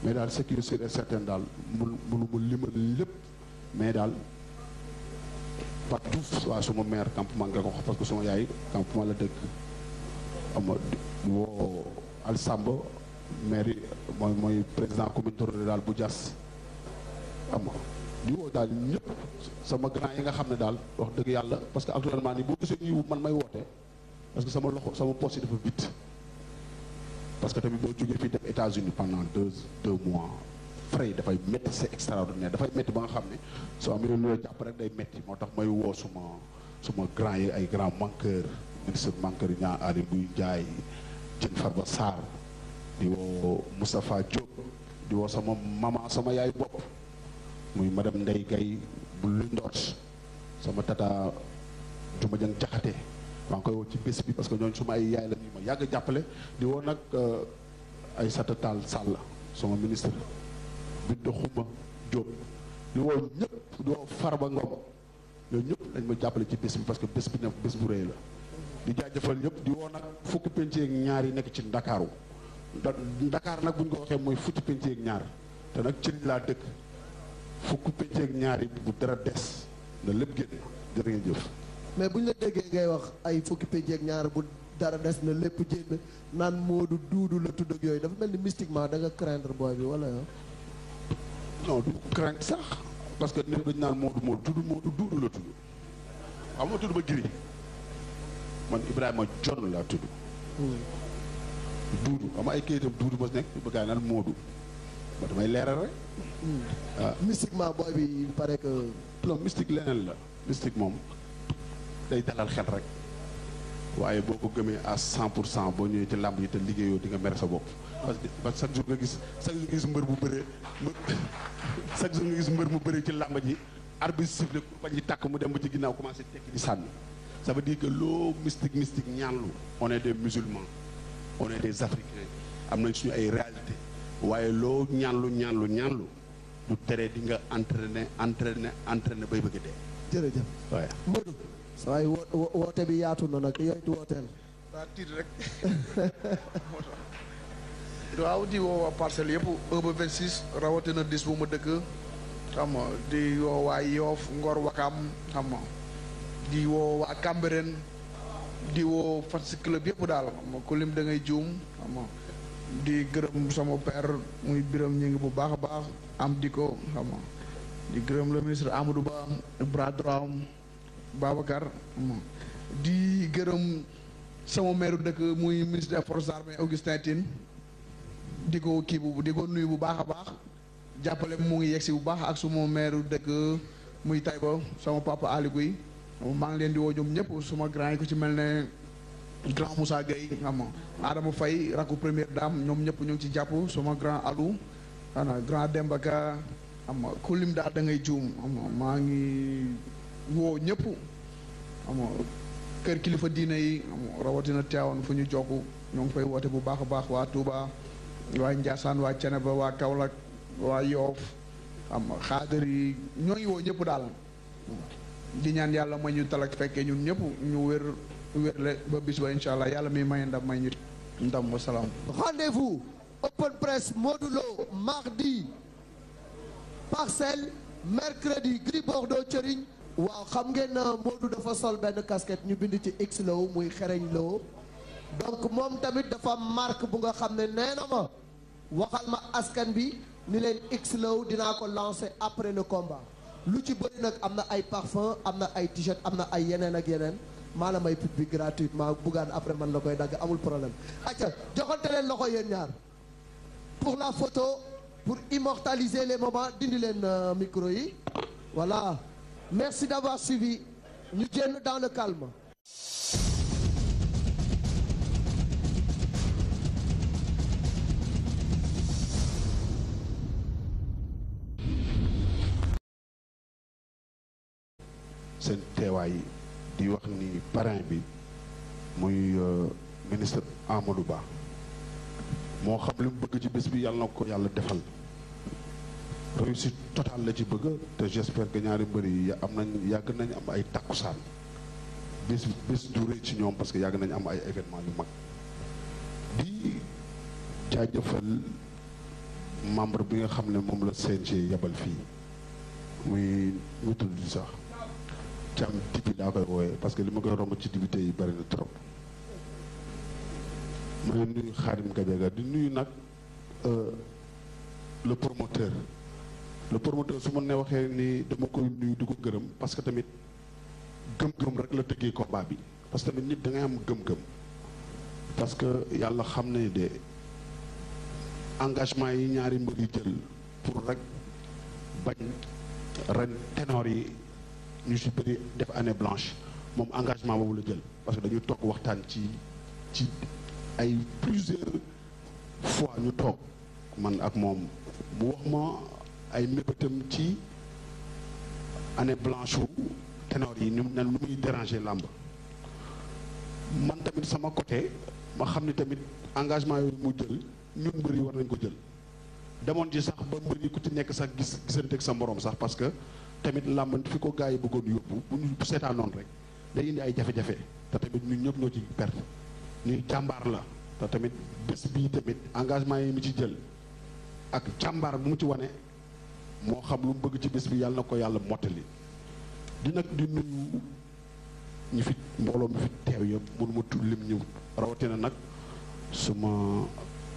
mais daal ce qui est sûr et certain daal mënu ma limal lépp mais daal partout waa suma maire campement nga ko wax parce que suma yaay campement la dëkk ama di woo Al Samba maire yi mooy président communauté rurale bu Diass ama di woo daal ñëpp sama grand yi nga xam ne daal wax dëgg yàlla parce que actuellement nii boo gisee ñuy man may woote parce que sama loxo sama poche yi dafa vite parce que tamit boo jógee fii dem États-Unis pendant deux mois frais yi dafay métti c'est extraordinaire dafay métti ba nga xam ne soo amee lu la jàpp rek day métti moo tax may woo suma grand yi ay grand manqueur ministre manqueur yi ñaa Aly Ngouille Ndiaye Diène Farba Sarr di woo Moustapha Diop di woo sama maman sama yaay bopp muy madame Ndeye Gaye bu lu ndoot sama tata Juma Jang Jaxate maa ngi koy woo ci bés bi parce que ñooñu suma ay yaay la ñu ma yàgg jàppale di woo nag ay Satatal Sall sama ministre Binta Xuma Diop di woo ñëpp di woo Farba Ngom yooyu ñëpp dañ ma jàppale ci bés bi parce que bés bi ne bés bu rëy la di jaajëfal ñëpp di woo nag fukki penc ak ñaar yi nekk ci Ndakaaru Ndakaar nag bu ñu ko waxee mooy fukki penc ak ñaar te nag ci laa dëkk fukki penc ak ñaar yi bu dara des na lépp génn jërë ngeen jëf. mais bu ñu la déggee ngay wax ay fukki penc ak ñaar bu dara des na lépp génn naan Modou Doudou la tudd ak yooyu dafa mel ni mystiquement da nga craindre booy bi wala yow. non du craindre sax parce que nit dañu naan Modou Doudou la tudd waaw moo tudd ba giri man Ibrahima John laa tudd. Doudou am ay kayitam Doudou ma nekk ba gaa naan Modou ba damay leeral rek. waaw mystiquement booy bi il paraît que. non mystique leneen la mystique moom day dalal xel rek waaye boo ko gëmee à 100% boo ñëwee ci làmb yi te liggéeyoo di nga mere sa bopp. parce que chaque jour nga gis mbër bu bëree chaque jour nga gis mbër mu bëree ci làmb ji arbitre sifflé ku bañ yi tàkk mu dem ba ci ginnaaw commencé tekki di sànni ça veut dire que loo mystique ñaanlu on est des musulmans on est des africains am nañ suñu ay réalité waaye loo ñaanlu du tere di nga entraîner bay bëgg a dee. jërëjëf waaye Modou sa waay woote bi yaatu na nag yooyu wooteel. waa tiit rek waaw di woo waa parcelle yëpp 1 ba 26 rawatina dis bu ma dëkk xam nga di woo waa Yoof Ngor Wakam xam nga di woo waa Cambérène di woo fans club yëpp daal xam nga ku lim da ngay juum xam nga di gërëm sama père muy biram ñi ngi bu baax a baax am di ko xam nga di gërëm le ministre Amadou Ba bras droit Babacar xam nga di gërëm sama maire dëkk muy ministre des forces armées Augustin Tine di ko nuyu bu baax a baax jàppale mu ngi yegsi bu baax ak suma maire dëkk muy Taïba sama papa Ali Guèye maa ngi leen di woo ñoom ñëpp suma grand yi ko ci mel ne grand Moussa Gueye xam nga Adama Faye rakku première dame ñoom ñëpp ñu ngi ci jàpp suma grand Alou xanaa grand Demba Ka xam nga ku lim daal da ngay juum xam nga maa ngi woo ñëpp xam nga kër kilifa diina yi xam nga rawatina Tivaouane fu ñu jokk ñoo ngi fay woote bu baax a baax waa Touba waa Ndiassane waa Thiénaba waa Kaolack waa Yoff xam nga xaadar yi ñoo ngi woo ñëpp daal di ñaan yàlla may ñu talak fekkee ñun ñëpp ñu wérle ba bis ba incha allah yàlla mi may ndam may ñu ndam wa salaam. Rendez-vous open press Modou Lo mardi Parcelles mercredi Gris Bordeaux Thioring. waaw xam ngeen Modou dafa sol benn casquette ñu bind ci X Lo muy xereñ Lo donc moom tamit dafa marque bu nga xam ne nee na ma waxal ma askan bi ni leen X Lo dinaa ko lancer après le combat lu ci bëri nag am na ay parfum am na ay t-shirt am na ay yeneen ak yeneen maanaam ay pub bi gratuitement buggaan après man la koy dagg amul problème acca joxante leen loxo yéen ñaar pour la photo pour immortaliser les moments dindi leen micro yi voilà merci d'avoir suivi ñu génn dans le calme. seen teewaay di wax ni parrain bi muy ministre Amadou Ba moo xam li mu bëgg ci bés bi yàlla na ko yàlla defal réussite totale la ci bëgg te j'espère que ñaari mbër yi am nañ yàgg nañ am ay takkusaan bés du rëy ci ñoom parce que yàgg nañ am ay événement yu mag di jaajëfal membre bi nga xam ne moom la CNG yabal fii muy mu tudd sax cam tipi daa koy wooyee parce que li ma koy romb ci député yi bari na trop ma ne nuyu Khadim Gadiaga di nuyu nag le promoteur su ma ne waxee ni dama koy nuyu di ko gërëm parce que tamit gëm-gëm rek la tëggee combat bi parce que tamit nit da ngay am gëm-gëm parce que yàlla xam ne de engagement yi ñaari mbër yi jël pour rek bañ ren ténor yi ñu si bëri def année blanche moom engagement boobu la jël parce que dañu toog waxtaan ci ay plusieurs fois ñu toog man ak moom mu wax ma ay mébétam ci année blanche wu ténor yi ñu ne lu muy déranger làmb man tamit sama côté ma xam ni tamit engagement yooyu mu jël ñun mbër yi war nañ ko jël demoon ci sax ba mbër yi ku ci nekk sax gisante ak sa morom sax parce que tamit làmb fi ko gars yi bëggoon yóbbu bu ñu seetaanoon rek day indi ay jafe-jafe te tamit ñun ñëpp ñoo ci perte ñuy jàmbaar la te tamit bés bii tamit engagement yi mu ci jël ak jàmbaar bu mu ci wane moo xam lu mu bëgg ci bés bi yàlla na ko yàlla mottali di nag di nuyu ñi fi mbooloo mi fi teew yëpp mënu ma tudd lim ñu rawatina nag suma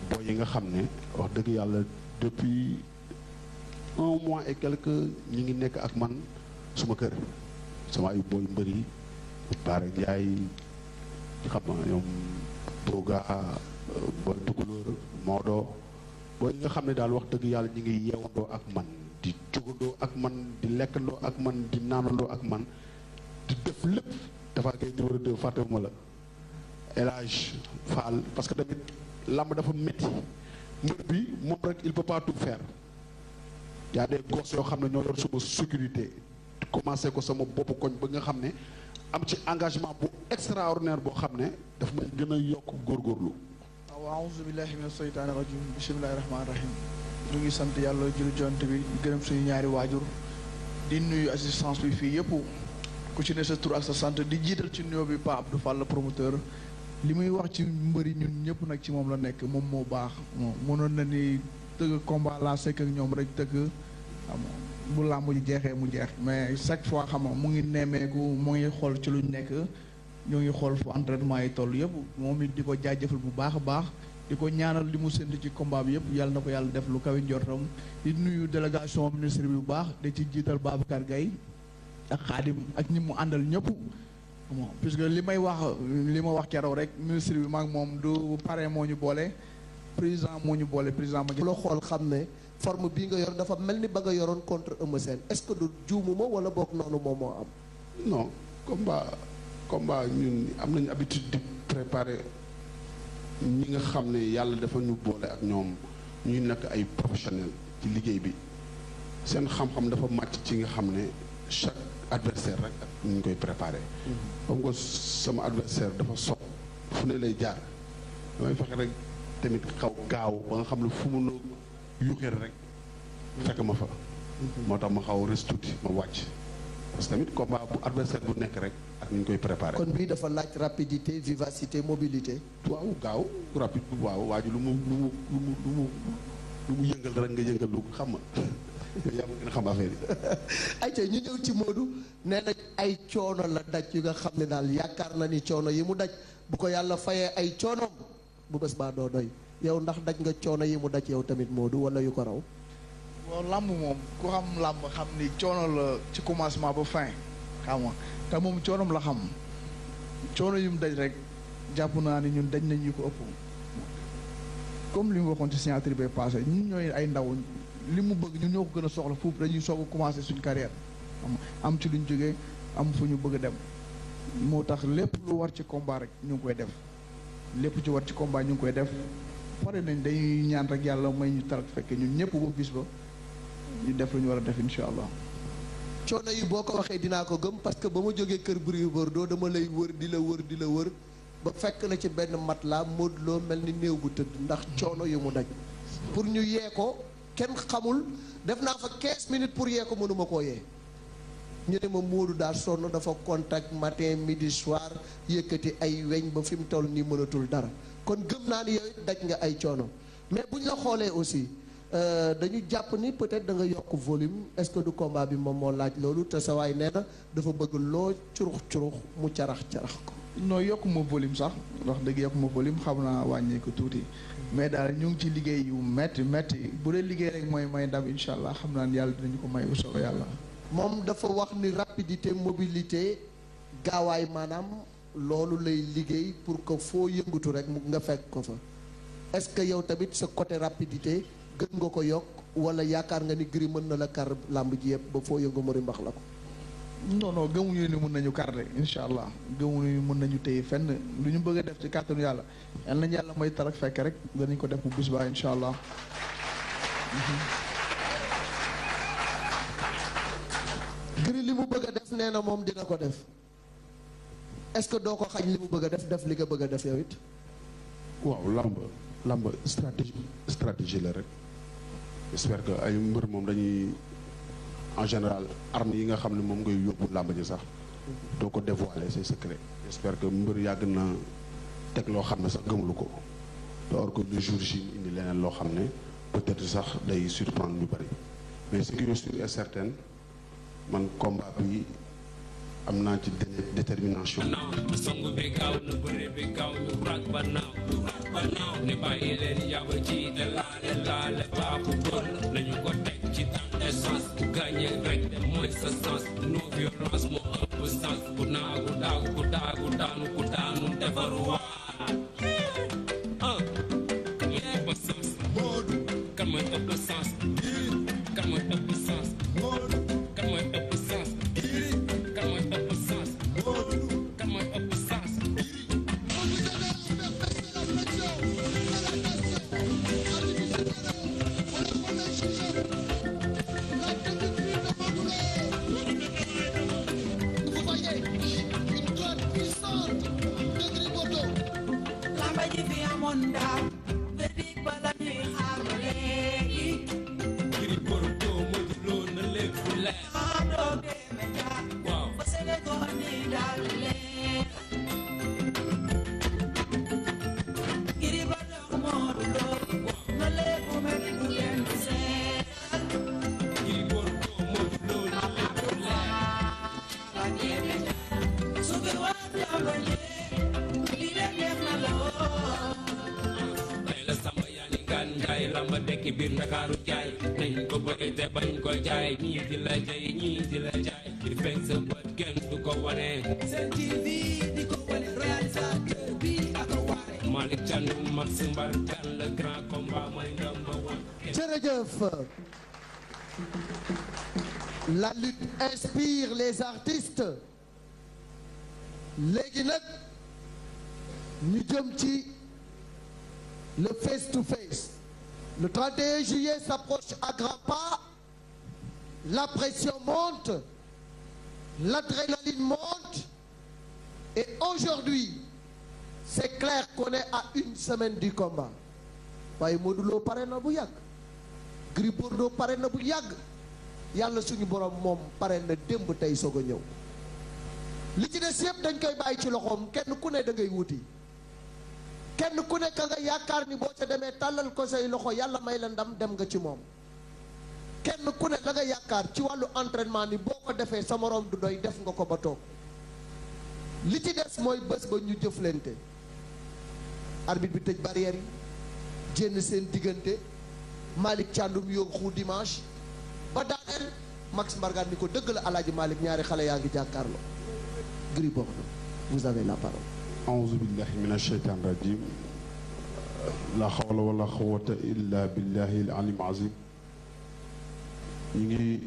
boy yi nga xam ne wax dëgg yàlla depuis 1 mois et quelque ñi ngi nekk ak man suma kër sama ay boy mbëri Baara Ndiaye xam na ñoom Boga boy Tukulóor Moodo boy yi nga xam ne daal wax dëgg yàlla ñi ngi yeewandoo ak man di jógandoo ak man di lekkandoo ak man di naanandoo ak man di def lépp dafa kay numéro 2 fàttewuma la El Hadj Fall parce que tamit làmb dafa métti mbër bi moom rek il peut pas tout faire y a des gosses yoo xam ne ñoo yor suma sécurité commencé ko sama bopp koñ ba nga xam ne am ci engagement bu extraordinaire boo xam ne daf may gën a yokk góorgóorlu. waaw auzu billahi mina shaytaani rajim bismillahi rahmaani rahim ñu ngi sant yàlla jël jont bi gërëm suñu ñaari waajur di nuyu assistance bi fii yëpp ku ci ne sa tur ak sa sant di jiital ci nuyoo bi Pa Abdou Fall promoteur li muy wax ci mbëri ñun ñëpp nag ci moom la nekk moom moo baax mënoon na ni tëgg combat laa sekk ak ñoom rek tëgg xam bu làmb ji jeexee mu jeex mais chaque fois xam nga mu ngi nemmeeku mu ngi xool ci luñ nekk ñoo ngi xool fu entraînement yi toll yëpp moom it di ko jaajëfal bu baax a baax di ko ñaanal li mu séntu ci combat bi yëpp yàlla na ko yàlla def lu kawe njortam di nuyu délégation ministre bi bu baax da ci jiital Babacar Gaye ak Xaadim ak ñi mu àndal ñëpp bon puisque li ma wax keroog rek ministre bi maag moom du pare moo ñu boole président moo ñu boole président ma loo xool xam ne forme bii nga yor dafa mel ni ba nga yoroon contre Eumeu Sène est-ce que du juumuma wala boog noonu moom moo am non combat ñun am nañu habitude di préparer ñi nga xam ne yàlla dafa ñu boole ak ñoom ñuy nekk ay professionnel ci liggéey bi seen xam-xam dafa màcc ci nga xam ne chaque adversaire rek ak ñu koy préparer comme que sama adversaire dafa sopp fu ne lay jaar damay fexe rek tamit xaw gaaw ba nga xam ne fu mun a yuuxee rek fekk ma fa moo tax ma xaw res tuuti ma wàcc parce que tamit combat bu adversaire bu nekk rek ak ñu koy préparer. kon bii dafa laaj rapidité vivacité mobilité. waaw gaaw rapide waaw waaju lu mu yëngal rek nga yëngal lu xam nga yaa ma gën a xam affaire yi. ayca ñu ñëw ci Modou nee na ay coono la daj yu nga xam ne daal yaakaar na ni coono yi mu daj bu ko yàlla fayee ay coonoom bu bés baa doo doy yow ndax daj nga coono yi mu daj yow tamit Modou wala yu ko raw. waaw làmb moom ku xam làmb xam ni coono la ci commencement ba fin xam nga te moom coonom la xam coono yu mu daj rek jàpp naa ni ñun daj nañ ñu ko ëpp comme li mu waxoon ci signature bi passé ñun ñooy ay ndaw li mu bëgg ñun ñoo ko gën a soxla foofu dañuy soog a commencé suñ carrière am ci luñ jógee am fu ñu bëgg a dem moo tax lépp lu war ci combat rek ñu ngi koy def lépp ci war ci combat ñu ngi koy def pare nañ dañuy ñaan rek yàlla may ñu tarak fekkee ñun ñëpp ba bis ba ñu def lu ñu war a def incha allah. coono yi boo ko waxee dinaa ko gëm parce que ba ma jógee kër Gris Bordeaux dama lay wër di la wër ba fekk la ci benn matelas Modou Lo mel ni néew bu tëdd ndax coono yu mu daj pour ñu yee ko kenn xamul def naa fa 15 minutes pour yee ko mënuma koo yee ñu ne ma Modou daal sonn dafa contact matin midi soir yëkkati ay weñ ba fi mu toll nii mënatul dara kon gëm naa ni yow it daj nga ay coono mais bu ñu la xoolee aussi dañu jàpp ni peut-être da nga yokk volume est-ce que du combat bi moom moo laaj loolu te sa waay nee na dafa bëgg loo curux mu carax ko. non yokkuma volume sax wax dëgg yokkuma volume xam naa wàññee ko tuuti mais daal ñu ngi ci liggéey yu metti bu dee liggéey rek mooy may ndam incha allah xam naa ni yàlla dinañu ko may bu soobee yàlla. moom dafa wax ni rapidité mobilité gaawaay maanaam loolu lay liggéey pour que foo yëngatu rek mu nga fekk ko fa est-ce que yow tamit sa côté rapidité gën nga ko yokk wala yaakaar nga ni Gris mën na la kar làmb ji yëpp ba foo yëngu mari mbax la ko. non gëmuñu ni mën nañu karde incha allah gëmuñu ni mën nañu téye fenn lu ñu bëgg a def ci kàttanu yàlla yal nañu yàlla may tarak fekk rek danañ ko def bu bis ba incha allah. Gris li mu bëgg a def nee na moom dina ko def est-ce que doo ko xañ li mu bëgg a def li nga bëgg a def yow it. waaw lamb stratégie la rek j'espère que ay mbër moom dañuy en général armes yi nga xam ne moom ngay yóbbu làmb ji sax doo ko dévoiler c'est secret j'espère que mbër yàgg na teg loo xam ne sax gëmulu ko te or que le jour J indi leneen loo xam ne peut-être sax day surprendre ñu bari mais ce qui est sûr et certain man combat bi am naa ci détermination. songu bi gaaw na bëre bi gaaw ñu rak ba naaw ne bàyyi leen yàbb ci te laale baaxu góor lañu ko teg ci temps essence bu gagné rek mooy sa sens non violence moo ëpp sens ku naagu daagu ku daanu defaru waa kan mooy ëpp sens kan mooy ëpp sens kan mooy ëpp sens kan mooy ëpp sens kan mooy ëpp sens kan mooy ëpp sens. lamba dekki biir Ndakaaru jaay nañ ko bëgg te bañ ko jaay ñii di la jay ñii di la jaay di feeñ sa bët kenn du ko wane Sen TV di ko wane réalisateur bi ak waare Malick Thiandoum Max Mbargane le grand combat mooy number one. Jërëjëf. La lutte inspire les artistes léegi nag ñu jëm ci le face to face. Le 31 juillet s'approche à grands pas. La pression monte, l'adrénaline monte. Et aujourd'hui, c'est clair qu'on est à une semaine du combat. waaye Modou Lo pare na bu yàgg. Gris Bordeaux pare na bu yàgg. yàlla suñu borom moom pare na démb tey soog a ñëw. li ci des yëpp dañ koy bàyyi ci loxoom kenn ku ne da ngay wuti. kenn ku nekk nga yaakaar ni boo ca demee tàllal ko say loxo yàlla may la ndam dem nga ci moom. kenn ku ne la nga yaakaar ci wàllu entraînement ni boo ko defee sa moroom du doy def nga ko ba toog. li ci des mooy bés ba ñu jëflante. arbitre bi tëj barrière yi. jénn seen diggante. Malick Thiandoum yóbbu dimanche. ba daaneel Max Mbargane ni ko dëgg la Alaaji Malick ñaari xale yaa ngi jàkkaarloo. Gris Bordeaux vous avez la parole. aouzu billahi min asheytaan rajim la xawla wala xawata illa billahi al alim azim ñu ngi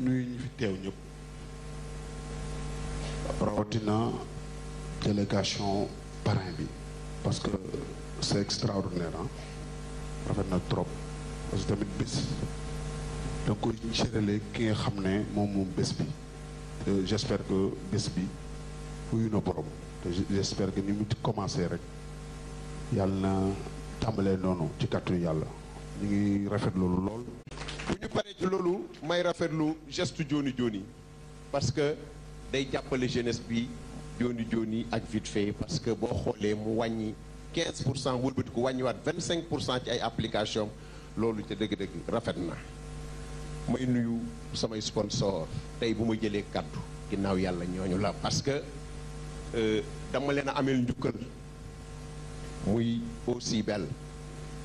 nuyu ñu fi teew ñëpp rawatina délégation parrain bi parce que c'est extraordinaire rafet na trop parce que tamit bés da koy cërale ki nga xam ne moom bés bi j'espère que bés bi wuyu na borom te j'espère que ni mu commencé rek yàlla na tàmbalee noonu ci kàttanu yàlla ñu ngi rafet loolu lool bu ñu paree ci loolu may rafetlu geste Joni Joni parce que day jàppale jeunesse bi Joni Joni ak vite fait parce que boo xoolee mu wàññi 15% wëlbati ko wàññiwaat 25% ci ay application loolu ca dëgg-dëgg rafet na. may nuyu samay sponsor tey bu ma jëlee kàddu ginnaaw yàlla ñooñu la parce que dama leen a ameel njukkal muy aussi belle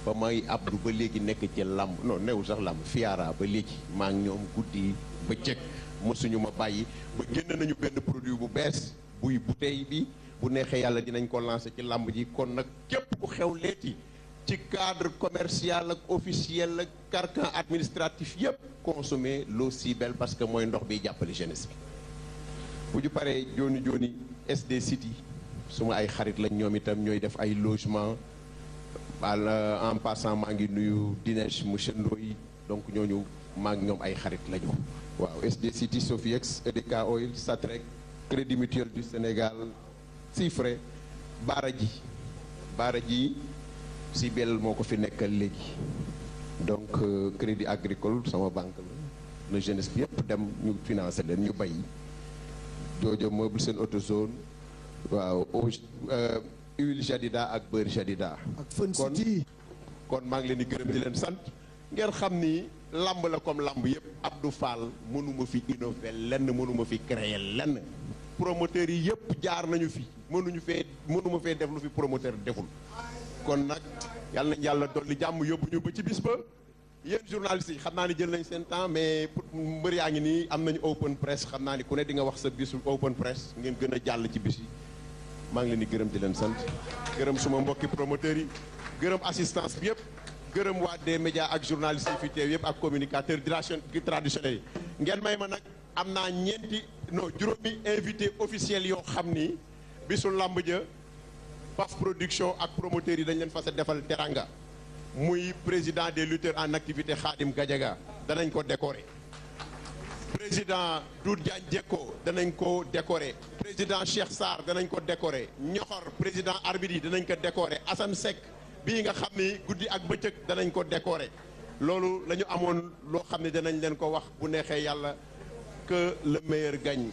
ba may Abdou ba léegi nekk ci làmb non newul sax làmb fiara ba léegi maa ngi ñoom guddi ba cëg mosuñu ma bàyyi ba génn nañu benn produit bu bees buy bouteille bi bu neexee yàlla dinañ ko lancer ci làmb ji kon nag képp ku xew leeti ci cadre commercial ak officiel ak carcan administratif yëpp consommer l'eau si belle parce que mooy ndox bi jàppale jeunesse bi bu ñu paree Joni Joni SD City suma ay xarit lañ ñoom itam ñooy def ay logement en passant maa ngi nuyu Dinesh monsieur Ndoye donc ñooñu maa ngi ñoom ay xarit lañu waaw SD City Sofiex EDK Oil Satrec Crédit Mutuel du Sénégal Sifre Baara ji si bel moo ko fi nekkal léegi donc Crédit Agricole sama banque la jeunesse bi yëpp dem ñu financer leen ñu bay joojo meuble seen autozone waaw huile Jadida ak beurre Jadida kon maa ngi leen di gërëm di leen sant ngeen xam ni lamb la comme lamb yëpp Abdou Fall mënuma fi innover lenn mënuma fi créer lenn promoteurs yi yëpp jaar nañu fi mënuma fee def lu fi promoteur deful kon nag yàlla nañ yàlla dolli jàmm yóbbu ñu ba ci bis ba yéen journalistes yi xam naa ni jël nañ seen temps mais mbër yaa ngi nii am nañu open press xam naa ni ku ne di nga wax sa bisu open press ngeen gën a jàll ci bis yi maa ngi leen di gërëm di leen sant gërëm suma mbokki promoteurs yi gërëm assistance bi yëpp gërëm waa des médias ak journalistes yi fi teew yëpp ak communicateurs traditionnels yi ngeen may ma nag am naa juróomi invité officiel yoo xam ni bisu làmb ja PAF production ak promoteurs yi dañ leen fas a defal teranga muy président des lutteurs en activité Khadim Gadiaga danañ ko décorer président Doudou Diagne Diecko danañ ko décorer président Cheikh Sarr danañ ko décorer Ñoxor président arbitre yi danañ ko décorer Assane Seck bii nga xam ni guddi ak bëccëg danañ ko décorer loolu la ñu amoon loo xam ne danañ leen ko wax bu neexee yàlla que le meilleur gagne.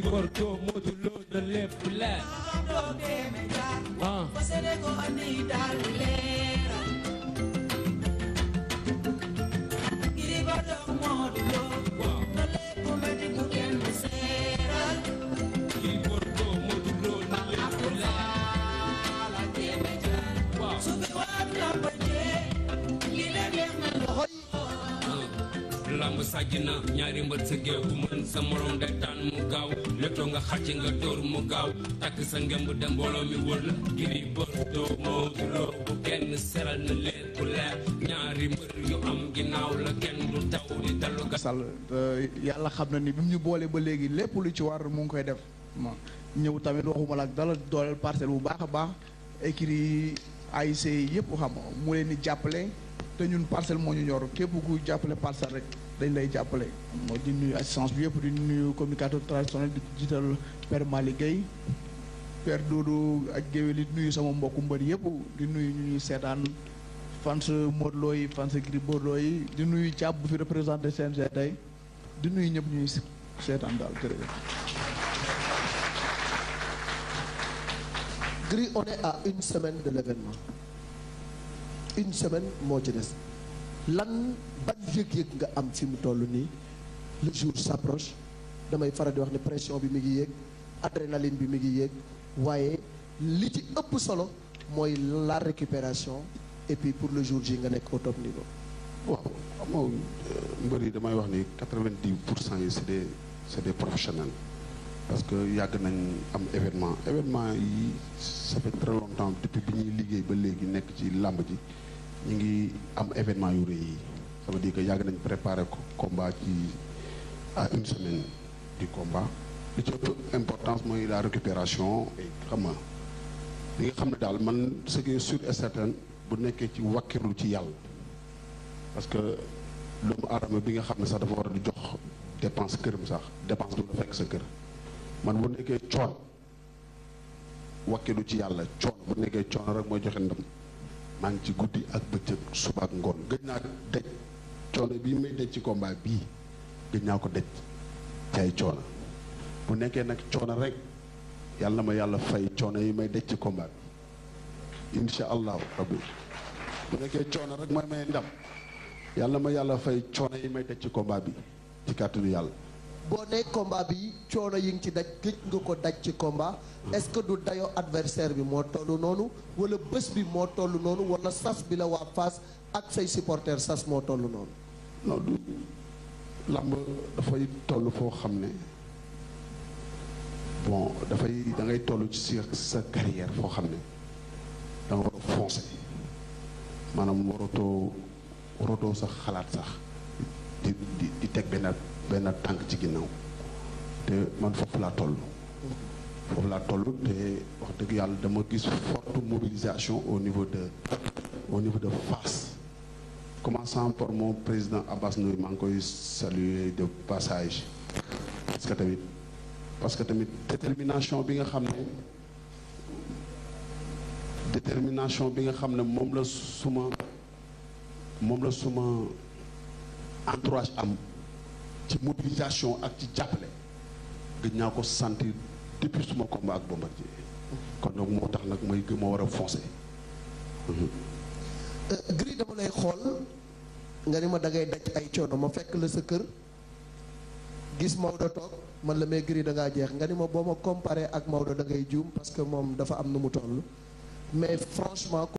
Bordeaux Modou Lo de lépp leer lamb sàjj na ñaari mbër sa géew bu mën sa morom day tànn mu gaaw léttoo nga xàcc nga dóor mu gaaw takk sa ngemb dem mbooloo mi wër la Gris Bordeaux Modou Lo bu kenn seral na leen ku leer ñaari mbër yu am ginnaaw la kenn du taw di dalu ga sall yàlla xam na ni bi mu ñu boole ba léegi lépp lu ci war mu ngi koy def ñëw tamit waxuma la ak dala dooleel parcelle bu baax a baax écrit AIC yëpp xam mu leen di jàppale te ñun parcelle moo ñu ñor képp ku jàppale parcelle rek dañ lay jàppale moo di nuyu assistance bi yëpp di nuyu communicateur traditionnel di jiital Père Malick Gueye Père Doudou ak géwél yi di nuyu sama mbokku mbër yëpp di nuyu ñu ñuy seetaan fans Modou Lo yi fans Gris Bordeaux yi di nuyu Thiab bu fi représenté CNG tey di nuyu ñëpp ñuy seetaan daal jërëjëf. Gris, on est à une semaine de l'événement une semaine moo ci des lan ban yëg-yëg nga am fi mu toll nii le jour s'approche damay faral di wax ne pression bi mi ngi yéeg adrénaline bi mi ngi yéeg waaye li ci ëpp solo mooy la récupération et puis pour le jour ji nga nekk au top niveau. waaw amoo mbër yi damay wax ni 90% yi c'est des professionnels parce que yàgg nañ am événement yi ça fait très longtemps depuis bi ñuy liggéey ba léegi nekk ci làmb ji ñu ngi am événement yu rëy yi ça veut dire que yàgg nañ préparer combat ci à une semaine du combat li ci ëpp importance mooy la récupération et xam nga li nga xam ne daal man ce qui est sûr et certain bu nekkee ci wàkkirlu ci yàlla parce que doomu aadama bi nga xam ne sax dafa war a di jox dépense këram sax dépense du la fekk sa kër man bu nekkee coon wakkilu ci yàlla coono bu nekkee coono rek mooy joxe ndam maa ngi ci guddi ak bëccëg suba ak ngoon gëj naa daj coono bii may daj ci combat bii gëj naa ko daj ci ay coono bu nekkee nag coono rek yàlla na ma yàlla fay coono yi may daj ci combat bi insha allahu rabbi bu nekkee coono rek mooy may ndam yàlla na ma yàlla fay coono yi may daj ci combat bi ci kàttanu yàlla. boo nee combat bi coono yi nga ci daj gëj nga ko daj ci combat est-ce que du dayoo adversaire bi moo toll noonu wala bés bi moo toll noonu wala sas bi la waa Fass ak say supporters sas moo toll noonu. non du làmb dafay toll foo xam ne bon dafay da ngay toll ci sa carrière foo xam ne da nga war a foncer maanaam waratoo sax xalaat sax di teg benn tànk ci ginnaaw te man foofu laa toll te wax dëgg yàlla dama gis forte mobilisation au niveau de Fass commençant par mon président Abbas Ndoye maa ngi koy saluer de passage parce que tamit détermination bi nga xam ne moom la suma entourage am ci mobilisation ak ci jàppale gëj naa ko sentir depuis suma combat ak Bombardier kon donc moo tax nag mooy ma war a foncer. Gris dama lay xool nga ni ma da ngay daj ay coono ma fekk la sa kër gis Maodo toog man la may Gris da ngaa jeex nga ni ma boo ma comparé ak Maodo da ngay juum parce que moom dafa am nu mu toll mais franchement.